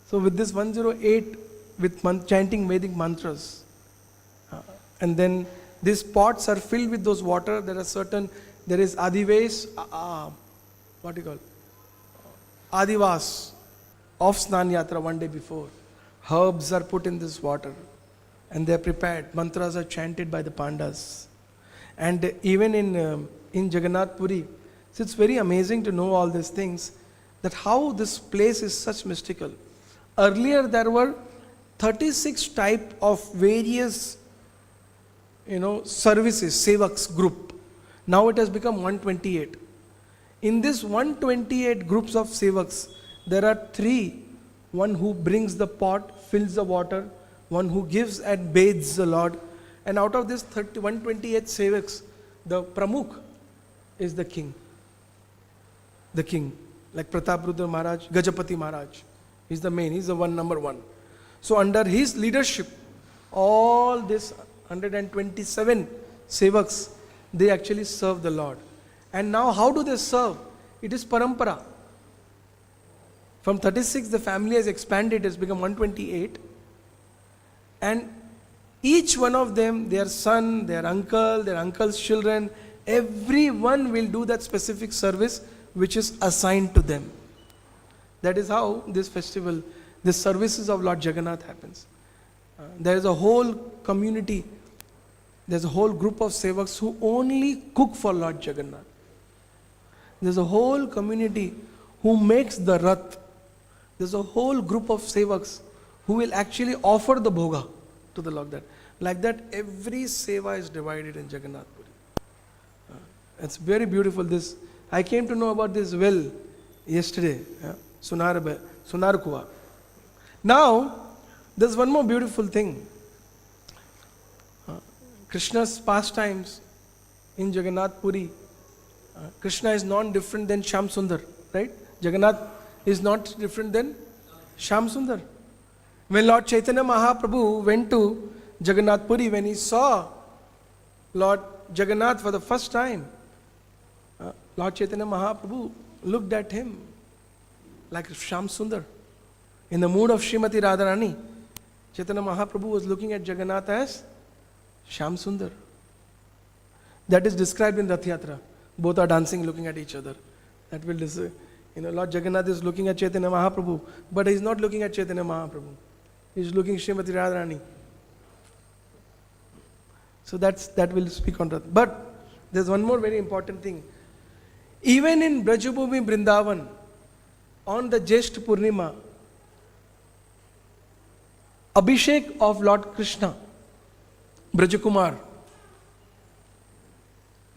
So with this 108, with chanting Vedic mantras, and then these pots are filled with those water. There is Adives, what do you call? Adivas of Snana Yatra one day before. Herbs are put in this water and they are prepared. Mantras are chanted by the Pandas. And even in Jagannath Puri, so it's very amazing to know all these things, that how this place is such mystical. Earlier there were 36 type of various services, sevaks group. Now it has become 128. In this 128 groups of sevaks, there are 3. One who brings the pot, fills the water, one who gives and bathes the Lord. And out of this 128 sevaks, the Pramukh is the king. The king. Like Prataprudra Maharaj, Gajapati Maharaj. He's the main, he's the number one. So under his leadership, all this 127 sevaks, they actually serve the Lord. And now how do they serve? It is parampara. From 36, the family has expanded, it has become 128. And each one of them, their son, their uncle's children, everyone will do that specific service which is assigned to them. That is how this festival, the services of Lord Jagannath happens. There is a whole community, there's a whole group of sevaks who only cook for Lord Jagannath. There's a whole community who makes the rath. There's a whole group of sevaks who will actually offer the bhoga to the Lord. Like that, every seva is divided in Jagannath Puri. It's very beautiful. This I came to know about this well yesterday. Sunar Kuwa. Now, there's one more beautiful thing. Krishna's pastimes in Jagannath Puri. Krishna is not different than Shyam Sundar, right? Jagannath is not different than Shyam Sundar. When Lord Chaitanya Mahaprabhu went to Jagannath Puri, when he saw Lord Jagannath for the first time, Lord Chaitanya Mahaprabhu looked at him like Shyam Sundar. In the mood of Srimati Radharani, Chaitanya Mahaprabhu was looking at Jagannath as Shyam Sundar. That is described in Rath Yatra. Both are dancing, looking at each other. That will Lord Jagannath is looking at Chaitanya Mahaprabhu, but he is not looking at Chaitanya Mahaprabhu. He is looking at Srimati Radharani. So that will speak on Rath. But there's one more very important thing. Even in Brajabhumi Vrindavan, on the Jeshth Purnima, Abhishek of Lord Krishna, Brajakumar,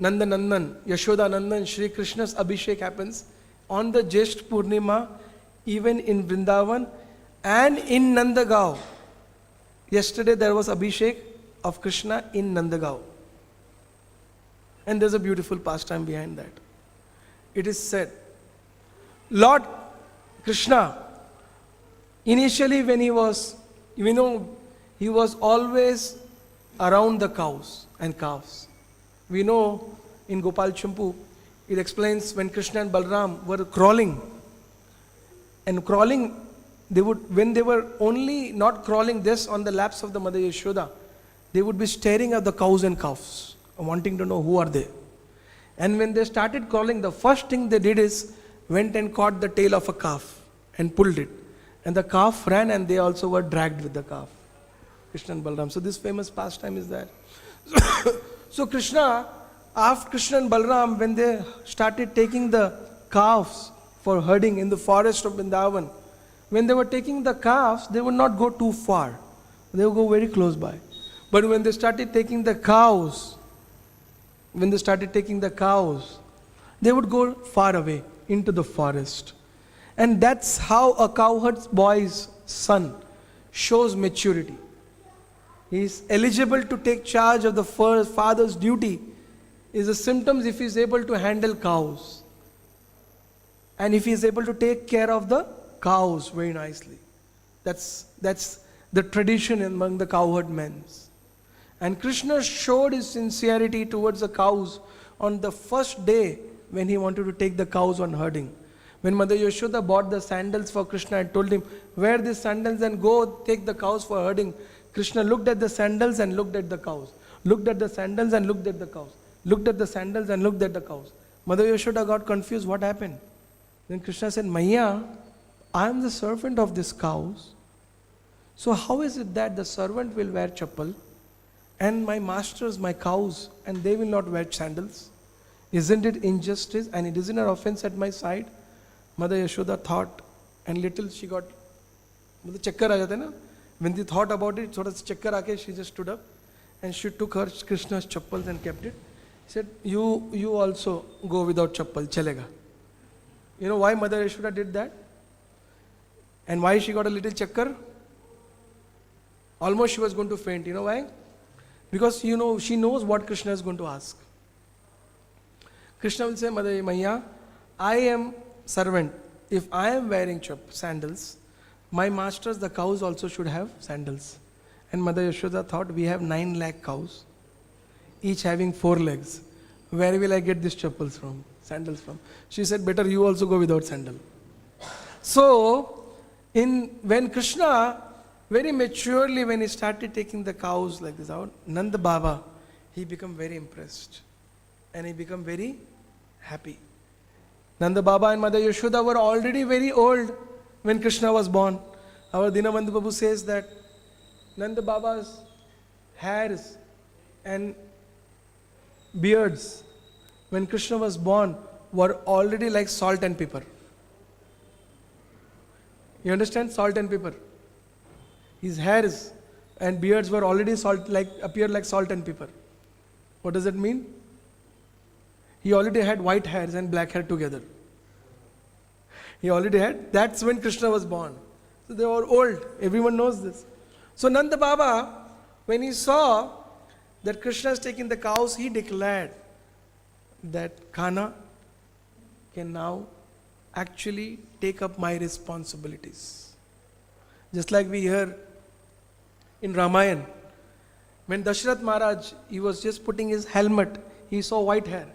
Nandanandan, Yashoda Nandan, Shri Krishna's Abhishek happens on the Jeshth Purnima, even in Vrindavan and in Nandagaon. Yesterday there was Abhishek of Krishna in Nandagaon. And there's a beautiful pastime behind that. It is said, Lord Krishna, initially when he was, he was always around the cows and calves. We know in Gopal Champu, it explains when Krishna and Balram were crawling. And crawling, when they were only not crawling this on the laps of the Mother Yashoda, they would be staring at the cows and calves, wanting to know who are they. And when they started crawling, the first thing they did is went and caught the tail of a calf and pulled it. And the calf ran and they also were dragged with the calf. Krishna and Balram. So this famous pastime is there. So Krishna, after Krishna and Balram, when they started taking the calves for herding in the forest of Vrindavan, when they were taking the calves, they would not go too far. They would go very close by. But when they started taking the cows, they would go far away into the forest. And that's how a cowherd boy's son shows maturity. He is eligible to take charge of the father's duty is the symptoms if he is able to handle cows. And if he is able to take care of the cows very nicely. That's the tradition among the cowherd men. And Krishna showed his sincerity towards the cows on the first day when he wanted to take the cows on herding. When Mother Yashoda bought the sandals for Krishna and told him, wear these sandals and go take the cows for herding, Krishna looked at the sandals and looked at the cows. Looked at the sandals and looked at the cows. Looked at the sandals and looked at the cows. Mother Yashoda got confused. What happened? Then Krishna said, Maya, I am the servant of these cows. So how is it that the servant will wear chappal and my masters, my cows, and they will not wear sandals? Isn't it injustice and it isn't an offense at my side? Mother Yashoda thought, and little she got, chakkar aa jata hai na? When she thought about it, thoda sa chakkar aake, she just stood up and she took her Krishna's chappals and kept it. She said, you also go without chappal, chalega. You know why Mother Yashoda did that? And why she got a little chakkar? Almost she was going to faint. You know why? Because she knows what Krishna is going to ask. Krishna will say, Mother Maya, I am servant. If I am wearing sandals, my masters, the cows also should have sandals. And Mother Yashoda thought, we have 9 lakh cows, each having 4 legs. where will I get these chappals from, sandals from? She said, better you also go without sandal. So, when Krishna, very maturely, when he started taking the cows like this out, Nanda Baba, he became very impressed. And he became very happy. Nanda Baba and Mother Yashoda were already very old when Krishna was born. Our Dinabandhu Prabhu says that Nanda Baba's hairs and beards, when Krishna was born, were already like salt and pepper. You understand? Salt and pepper. His hairs and beards were already appeared like salt and pepper. What does that mean? He already had white hairs and black hair together. He already had. That's when Krishna was born. So they were old. Everyone knows this. So Nanda Baba, when he saw that Krishna is taking the cows, he declared that Kana can now actually take up my responsibilities. Just like we hear in Ramayana, when Dashrath Maharaj, he was just putting his helmet, he saw white hair,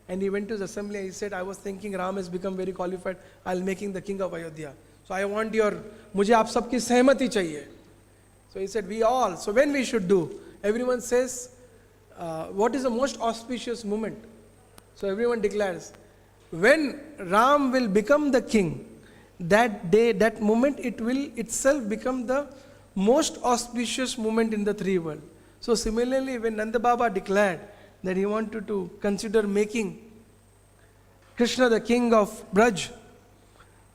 and he went to his assembly and he said, I was thinking Ram has become very qualified, I'll make him the king of Ayodhya. So I want mujhe aap sabki sehmati chahiye. So he said, we all. So when we should do? Everyone says, what is the most auspicious moment? So everyone declares, when Ram will become the king, that day, that moment, it will itself become the most auspicious moment in the three worlds. So similarly, when Nanda Baba declared that he wanted to consider making Krishna the king of Braj,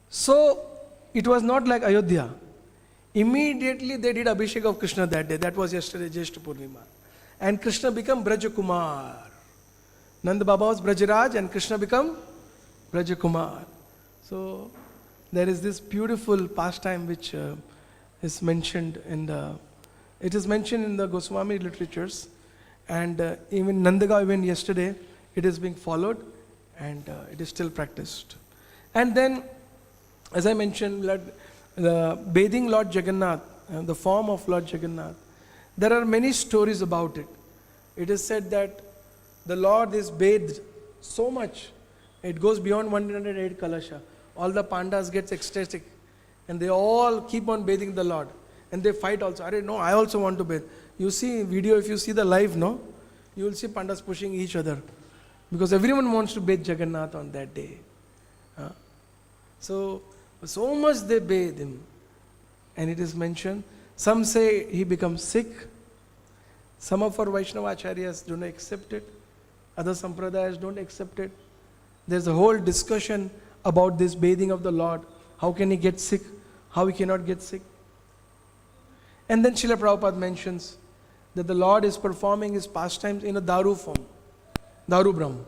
so it was not like Ayodhya. Immediately they did Abhishek of Krishna that day. That was yesterday, Jyeshta Purnima. And Krishna became Brajakumar. Nanda Baba was Brajaraj and Krishna became Brajakumar. So there is this beautiful pastime which is mentioned in the Goswami literatures, and even Nandagaon, even yesterday, it is being followed and it is still practiced. And then, as I mentioned, the bathing Lord Jagannath, the form of Lord Jagannath, there are many stories about it. It is said that the Lord is bathed so much, it goes beyond 108 kalasha. All the pandas gets ecstatic and they all keep on bathing the Lord. And they fight also. No, I also want to bathe. You see video, if you see the live, no? You will see pandas pushing each other. Because everyone wants to bathe Jagannath on that day. So much they bathe him. And it is mentioned, some say he becomes sick. Some of our Vaishnava acharyas do not accept it. Other sampradayas don't accept it. There's a whole discussion about this bathing of the Lord. How can he get sick? How he cannot get sick? And then Srila Prabhupada mentions that the Lord is performing his pastimes in a Daru form. Daru Brahm.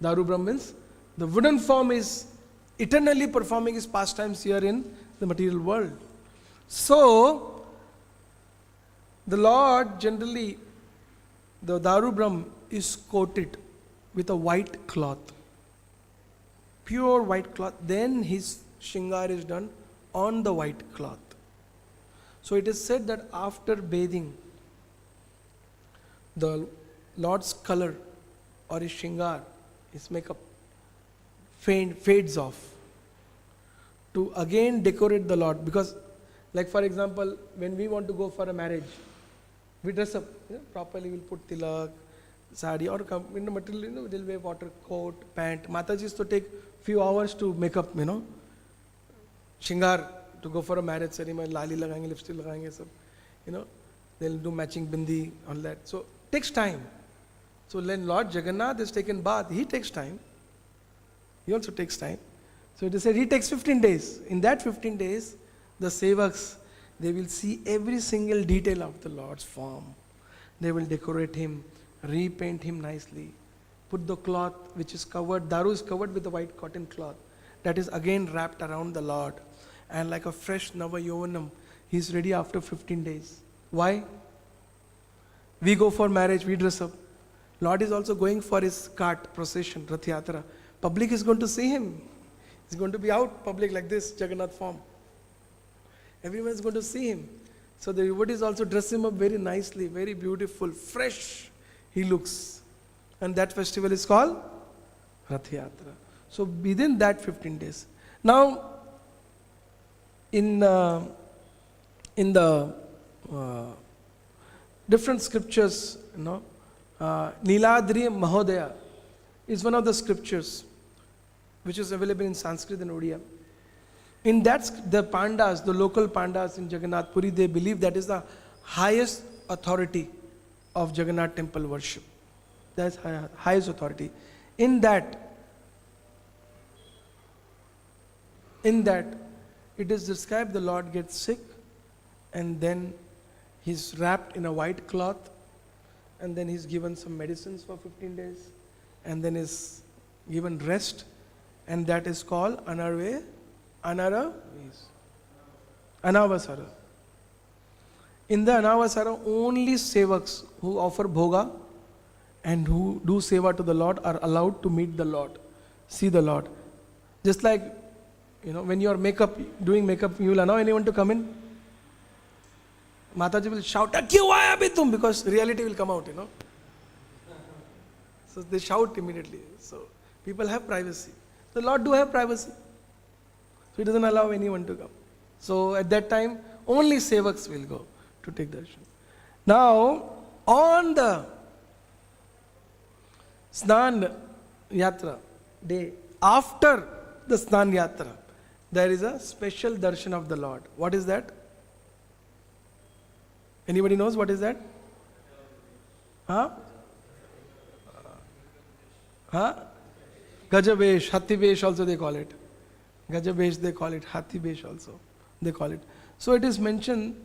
Daru Brahm means the wooden form is eternally performing his pastimes here in the material world. So, the Lord generally, the Daru Brahm is coated with a white cloth. Pure white cloth. Then his Shingar is done on the white cloth. So it is said that after bathing, the Lord's color or his Shingar, his makeup, fades off to again decorate the Lord. Because, like for example, when we want to go for a marriage, we dress up properly, we'll put tilak, sari, or in the material, we'll wear water coat, pant. Matajis to take few hours to make up, Shingar, to go for a marriage ceremony, lali lagayenge, lipstick lagayenge, sab, they'll do matching bindi, all that. So, takes time. So, when Lord Jagannath is taken bath, he takes time. He also takes time. So, it is said he takes 15 days. In that 15 days, the sevaks, they will see every single detail of the Lord's form. They will decorate him, repaint him nicely, put the cloth which is covered, Daru is covered with the white cotton cloth, that is again wrapped around the Lord. And like a fresh Nava Yovanam, he is ready after 15 days. Why? We go for marriage, we dress up. Lord is also going for his cart procession, Rath Yatra. Public is going to see him. He's going to be out public like this, Jagannath form. Everyone is going to see him. So the devotees also dress him up very nicely, very beautiful, fresh he looks. And that festival is called Rath Yatra. So within that 15 days. Now, in the different scriptures, Niladri Mahodaya is one of the scriptures which is available in Sanskrit and Odia. In that, the Pandas, the local Pandas in Jagannath Puri, they believe that is the highest authority of Jagannath temple worship. That's highest authority. In that, it is described the Lord gets sick and then he's wrapped in a white cloth and then he's given some medicines for 15 days and then is given rest, and that is called Anavasara. In the Anavasara, only sevaks who offer bhoga and who do seva to the Lord are allowed to meet the Lord, see the Lord. Just like, when you are doing makeup, you will allow anyone to come in. Mataji will shout, "Kyun aaya abhi tum?" Because reality will come out, So they shout immediately. So people have privacy. The Lord do have privacy. So He doesn't allow anyone to come. So at that time, only sevaks will go to take darshan. Now, on the Snana Yatra day, after the Snana Yatra, there is a special darshan of the Lord. What is that? Anybody knows what is that? Gajabesh, Hathibesh also they call it. Gajabesh they call it, Hathibesh also they call it. So it is mentioned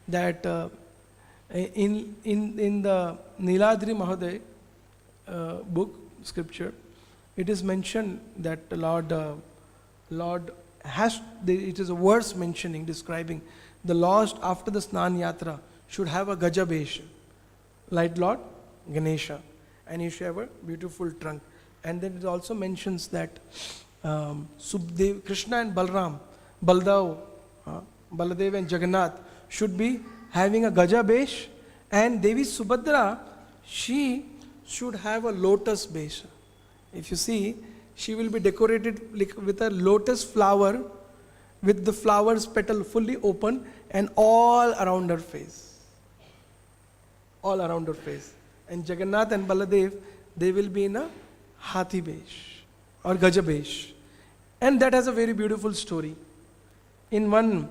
that in the Niladri Mahodaya book, scripture, it is mentioned that Lord has, it is a verse describing the Lord after the Snana Yatra should have a Gajabesh, like Lord Ganesha, and he should have a beautiful trunk. And then it also mentions that Krishna and Baladev and Jagannath should be having a Gajabesh, and Devi Subhadra, she should have a lotus besh. If you see, she will be decorated with a lotus flower, with the flowers petal fully open and all around her face. All around her face. And Jagannath and Baladev, they will be in a Hathi besh or Gajabesh. And that has a very beautiful story. In one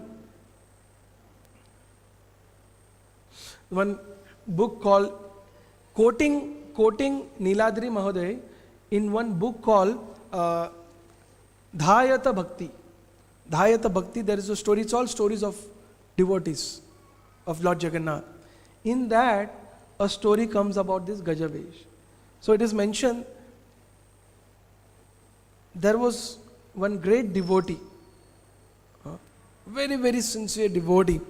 book called quoting Niladri Mahodaya, in one book called Dhayata Bhakti. Dhayata Bhakti, there is a story, it's all stories of devotees of Lord Jagannath. In that, a story comes about this Gajabesh. So it is mentioned, there was one great devotee, very, very sincere devotee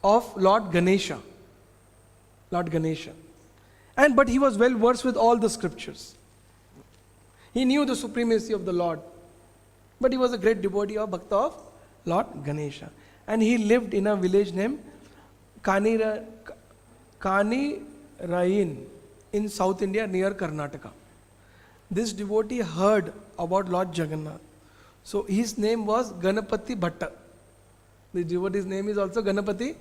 of Lord Ganesha. Lord Ganesha. But he was well versed with all the scriptures. He knew the supremacy of the Lord. But he was a great devotee of Bhakta of Lord Ganesha. And he lived in a village named Kanirayin in South India near Karnataka. This devotee heard about Lord Jagannath. So his name was Ganapati Bhatta. The devotee's name is also Ganapati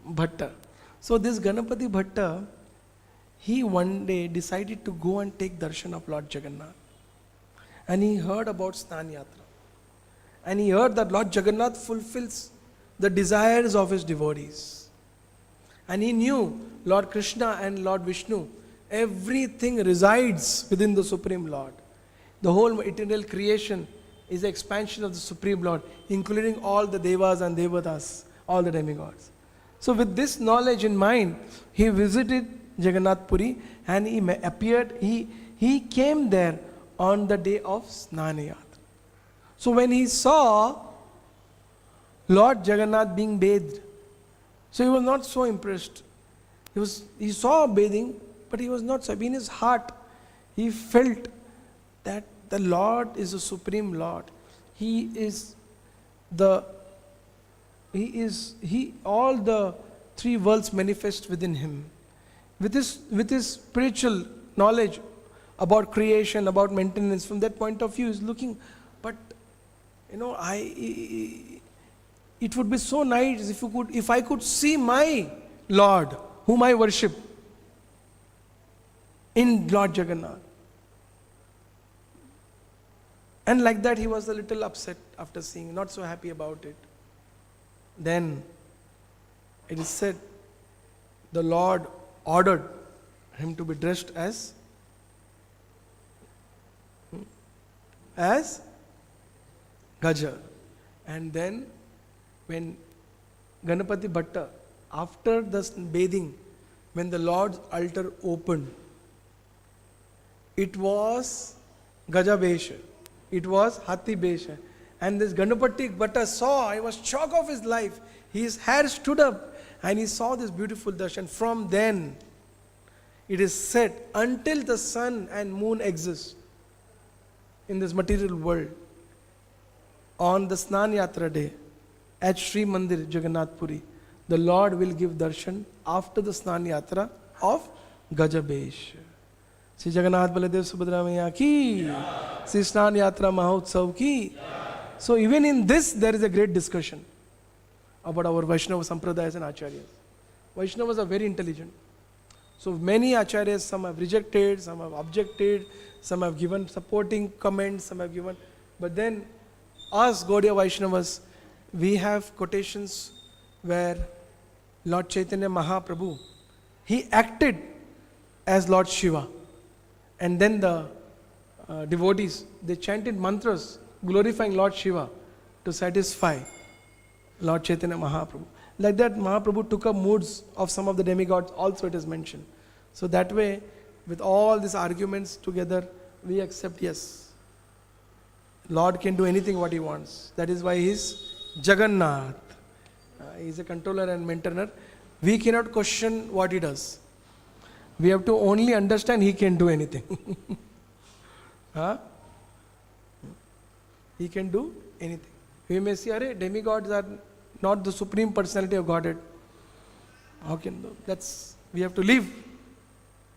Bhatta. So this Ganapati Bhatta, he one day decided to go and take darshan of Lord Jagannath. And he heard about Snana Yatra. And he heard that Lord Jagannath fulfills the desires of his devotees. And he knew Lord Krishna and Lord Vishnu, everything resides within the Supreme Lord. The whole eternal creation is the expansion of the Supreme Lord, including all the Devas and Devatas, all the demigods. So with this knowledge in mind, he visited Jagannath Puri and he appeared, he came there on the day of Snana Yatra. So when he saw Lord Jagannath being bathed, so he was not so impressed. He saw bathing, but he was not so. In his heart, he felt that the Lord is the Supreme Lord. All the three worlds manifest within him. with his spiritual knowledge about creation, about maintenance, from that point of view, is looking. But it would be so nice if I could see my Lord, whom I worship, in Lord Jagannath. And like that, he was a little upset after seeing, not so happy about it. Then it is said, the Lord ordered him to be dressed as Gaja. And then when Ganapati Bhatta, after the bathing, when the Lord's altar opened, it was Gaja Besha, it was Hathi Besha. And this Ganapati Bhatta saw, he was shocked of his life. His hair stood up and he saw this beautiful darshan. From then, it is said, until the sun and moon exist in this material world, on the Snana Yatra day at Sri Mandir Jagannath Puri, the Lord will give darshan after the Snana Yatra of Gajabesh. Sri Jagannath Baladev Subhadra Maiya ki, Sri Snana Yatra Mahotsav ki. So even in this, there is a great discussion about our Vaishnava Sampradayas and Acharyas. Vaishnavas are very intelligent. So many Acharyas, some have rejected, some have objected, some have given supporting comments, some have given. But then, us Gaudiya Vaishnavas, we have quotations where Lord Chaitanya Mahaprabhu, he acted as Lord Shiva. And then the devotees, they chanted mantras glorifying Lord Shiva to satisfy Lord Chaitanya Mahaprabhu. Like that, Mahaprabhu took up moods of some of the demigods, also it is mentioned. So that way, with all these arguments together, we accept, yes, Lord can do anything what he wants. That is why he is Jagannath. He is a controller and maintainer. We cannot question what he does. We have to only understand he can do anything. He can do anything. We may say, demigods are not the supreme personality of Godhead. How can do? We have to leave.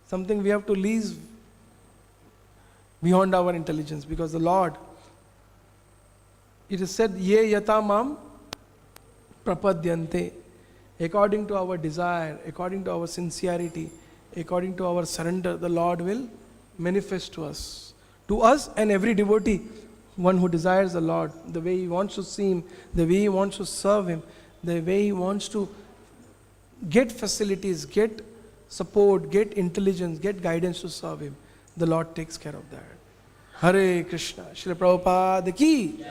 Something we have to leave beyond our intelligence, because the Lord, it is said, ye yata mam prapadyante, according to our desire, according to our sincerity, according to our surrender, the Lord will manifest to us and every devotee, one who desires the Lord, the way he wants to see him, the way he wants to serve him, the way he wants to get facilities, get support, get intelligence, get guidance to serve him. The Lord takes care of that. Hare Krishna. Shri Prabhupada ki,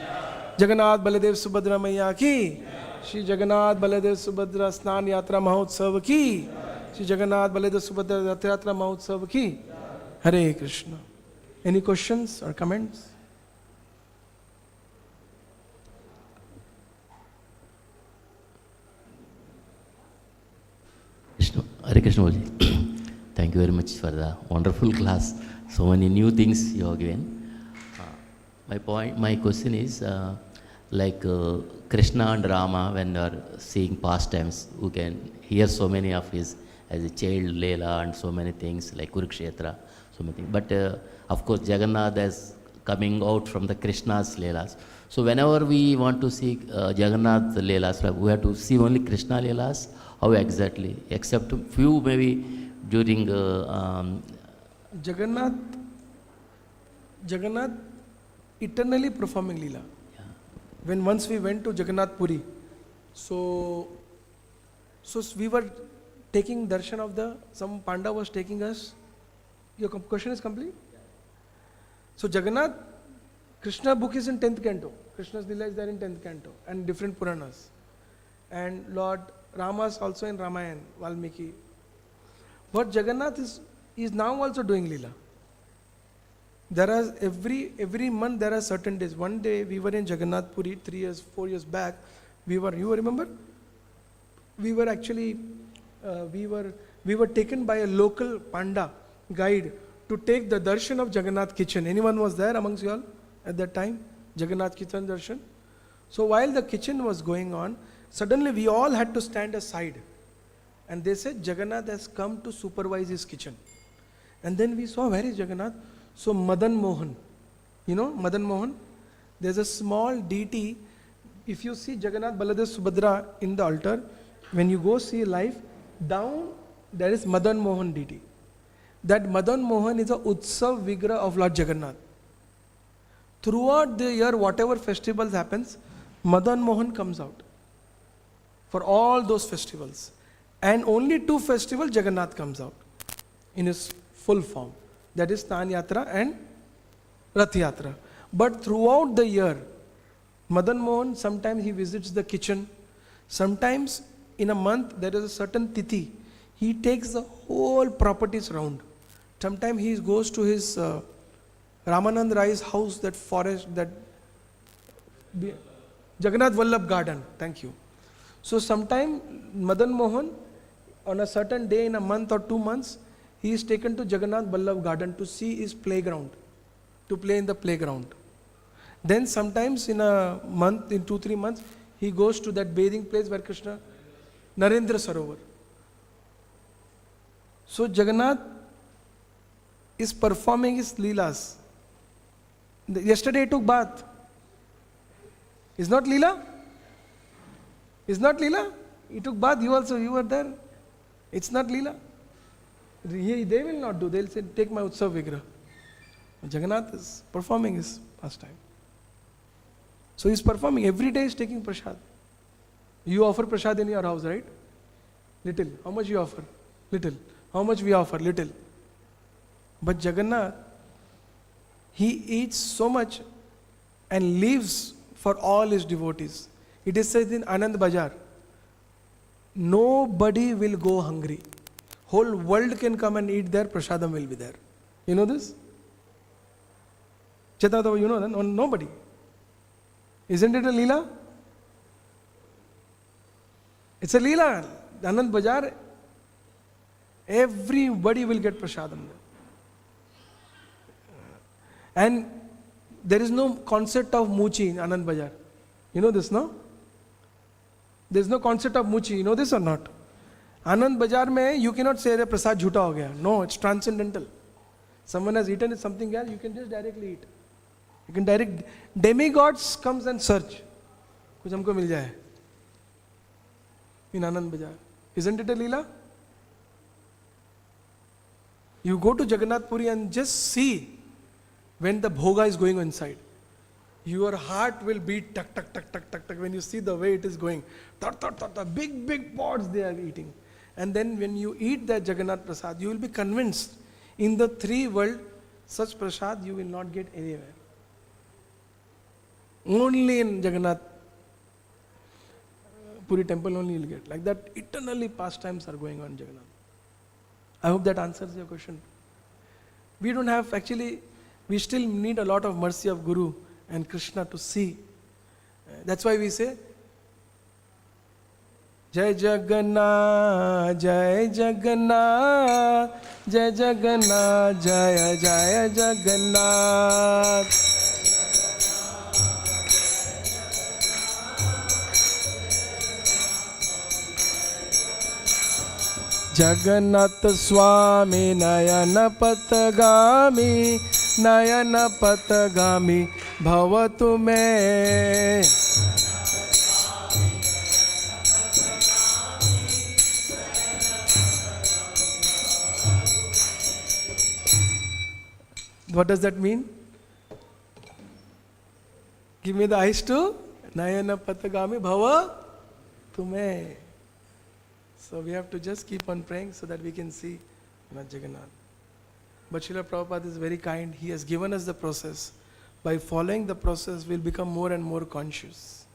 Jagannath Baladev Subhadra Maiya ki, Shri Jagannath Baladev Subhadra Snana Yatra Mahotsav ki, Shri Jagannath Baladev Subhadra Yatra Mahotsav ki. Hare Krishna. Any questions or comments? Hare Krishna Balaji. Thank you very much for the wonderful class. So many new things you have given. My question is, Krishna and Rama, when they are seeing pastimes, who can hear so many of his, as a child, Leela, and so many things like Kurukshetra, so many things. But of course, Jagannath is coming out from the Krishna's Leelas. So whenever we want to see Jagannath Leelas, we have to see only Krishna Leelas. How exactly? Except few maybe during Jagannath eternally performing Leela. Yeah. When once we went to Jagannath Puri, so we were taking darshan of some Panda was taking us. Your question is complete? Yeah. So Jagannath, Krishna book is in 10th canto. Krishna's Leela is there in 10th canto and different Puranas. And Lord Rama's also in Ramayana, Valmiki. But Jagannath is now also doing Leela. There are every month there are certain days. One day we were in Jagannath Puri 4 years back. You remember? We were actually we were taken by a local Panda guide to take the darshan of Jagannath kitchen. Anyone was there amongst you all at that time? Jagannath kitchen darshan. So while the kitchen was going on, suddenly we all had to stand aside And they said Jagannath has come to supervise his kitchen. And then we saw, where is Jagannath? So Madan Mohan, you know Madan Mohan? There's a small deity. If you see Jagannath, Baladev, Subhadra in the altar, when you go see live, down there is Madan Mohan deity. That Madan Mohan is a Utsav Vigra of Lord Jagannath. Throughout the year, whatever festivals happens, Madan Mohan comes out for all those festivals. And only 2 festivals Jagannath comes out in his full form. That is Snana Yatra and Rath Yatra. But throughout the year, Madan Mohan, sometimes he visits the kitchen. Sometimes in a month there is a certain tithi. He takes the whole properties round. Sometimes he goes to his Ramanand Rai's house, that forest, that Jagannath Vallabh garden. Thank you. So sometime Madan Mohan, on a certain day in a month or 2 months, he is taken to Jagannath Vallabh garden to see his playground, to play in the playground. Then sometimes in a month, in 2-3 months, he goes to that bathing place where Krishna, Narendra Sarovar. So Jagannath is performing his leelas. Yesterday he took bath. Is not leela? Is not leela? He took bath, you were there. It's not leela. They will not do. They'll say, take my Utsav Vigra. Jagannath is performing his pastime. So he's performing. Every day he's taking prasad. You offer prasad in your house, right? Little. How much you offer? Little. How much we offer? Little. But Jagannath, he eats so much and lives for all his devotees. It is said in Anand Bajar, nobody will go hungry. Whole world can come and eat there, prasadam will be there. You know this? Chaitanya, you know that? No, nobody. Isn't it a leela? It's a leela. Anand Bajar, everybody will get prasadam there. And there is no concept of muchi in Anand Bajar. You know this, no? There is no concept of muchi. You know this or not? Anand Bajar mein, you cannot say that prasad jhuta ho gaya. No, it's transcendental. Someone has eaten something else, you can just directly eat. You can direct. Demigods comes and search. Kuch humko mil jaye. In Anand Bajar. Isn't it a leela? You go to Jagannath Puri and just see when the bhoga is going inside. Your heart will beat tuck, tuck, tuck, tuck, tuck, tuck when you see the way it is going. Tuck, tuck, tuck, tuck. Big, big pots they are eating. And then when you eat that Jagannath Prasad, you will be convinced in the 3 world, such Prasad you will not get anywhere. Only in Jagannath Puri temple only you will get. Like that, eternally pastimes are going on in Jagannath. I hope that answers your question. We don't have, actually, we still need a lot of mercy of Guru and Krishna to see. That's why we say, Jai Jagannath, Jai Jagannath, Jai Jagannath, Jaya Jaya Jagannath. Jagannath Swami Nayana Patagami, Nayana Patagami Bhavatu me. What does that mean? Give me the eyes to Nayana Patagami Bhava Tume. So we have to just keep on praying so that we can see Jagannath. But Srila Prabhupada is very kind. He has given us the process. By following the process, we'll become more and more conscious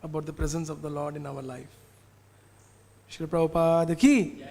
about the presence of the Lord in our life. Srila Prabhupada ki.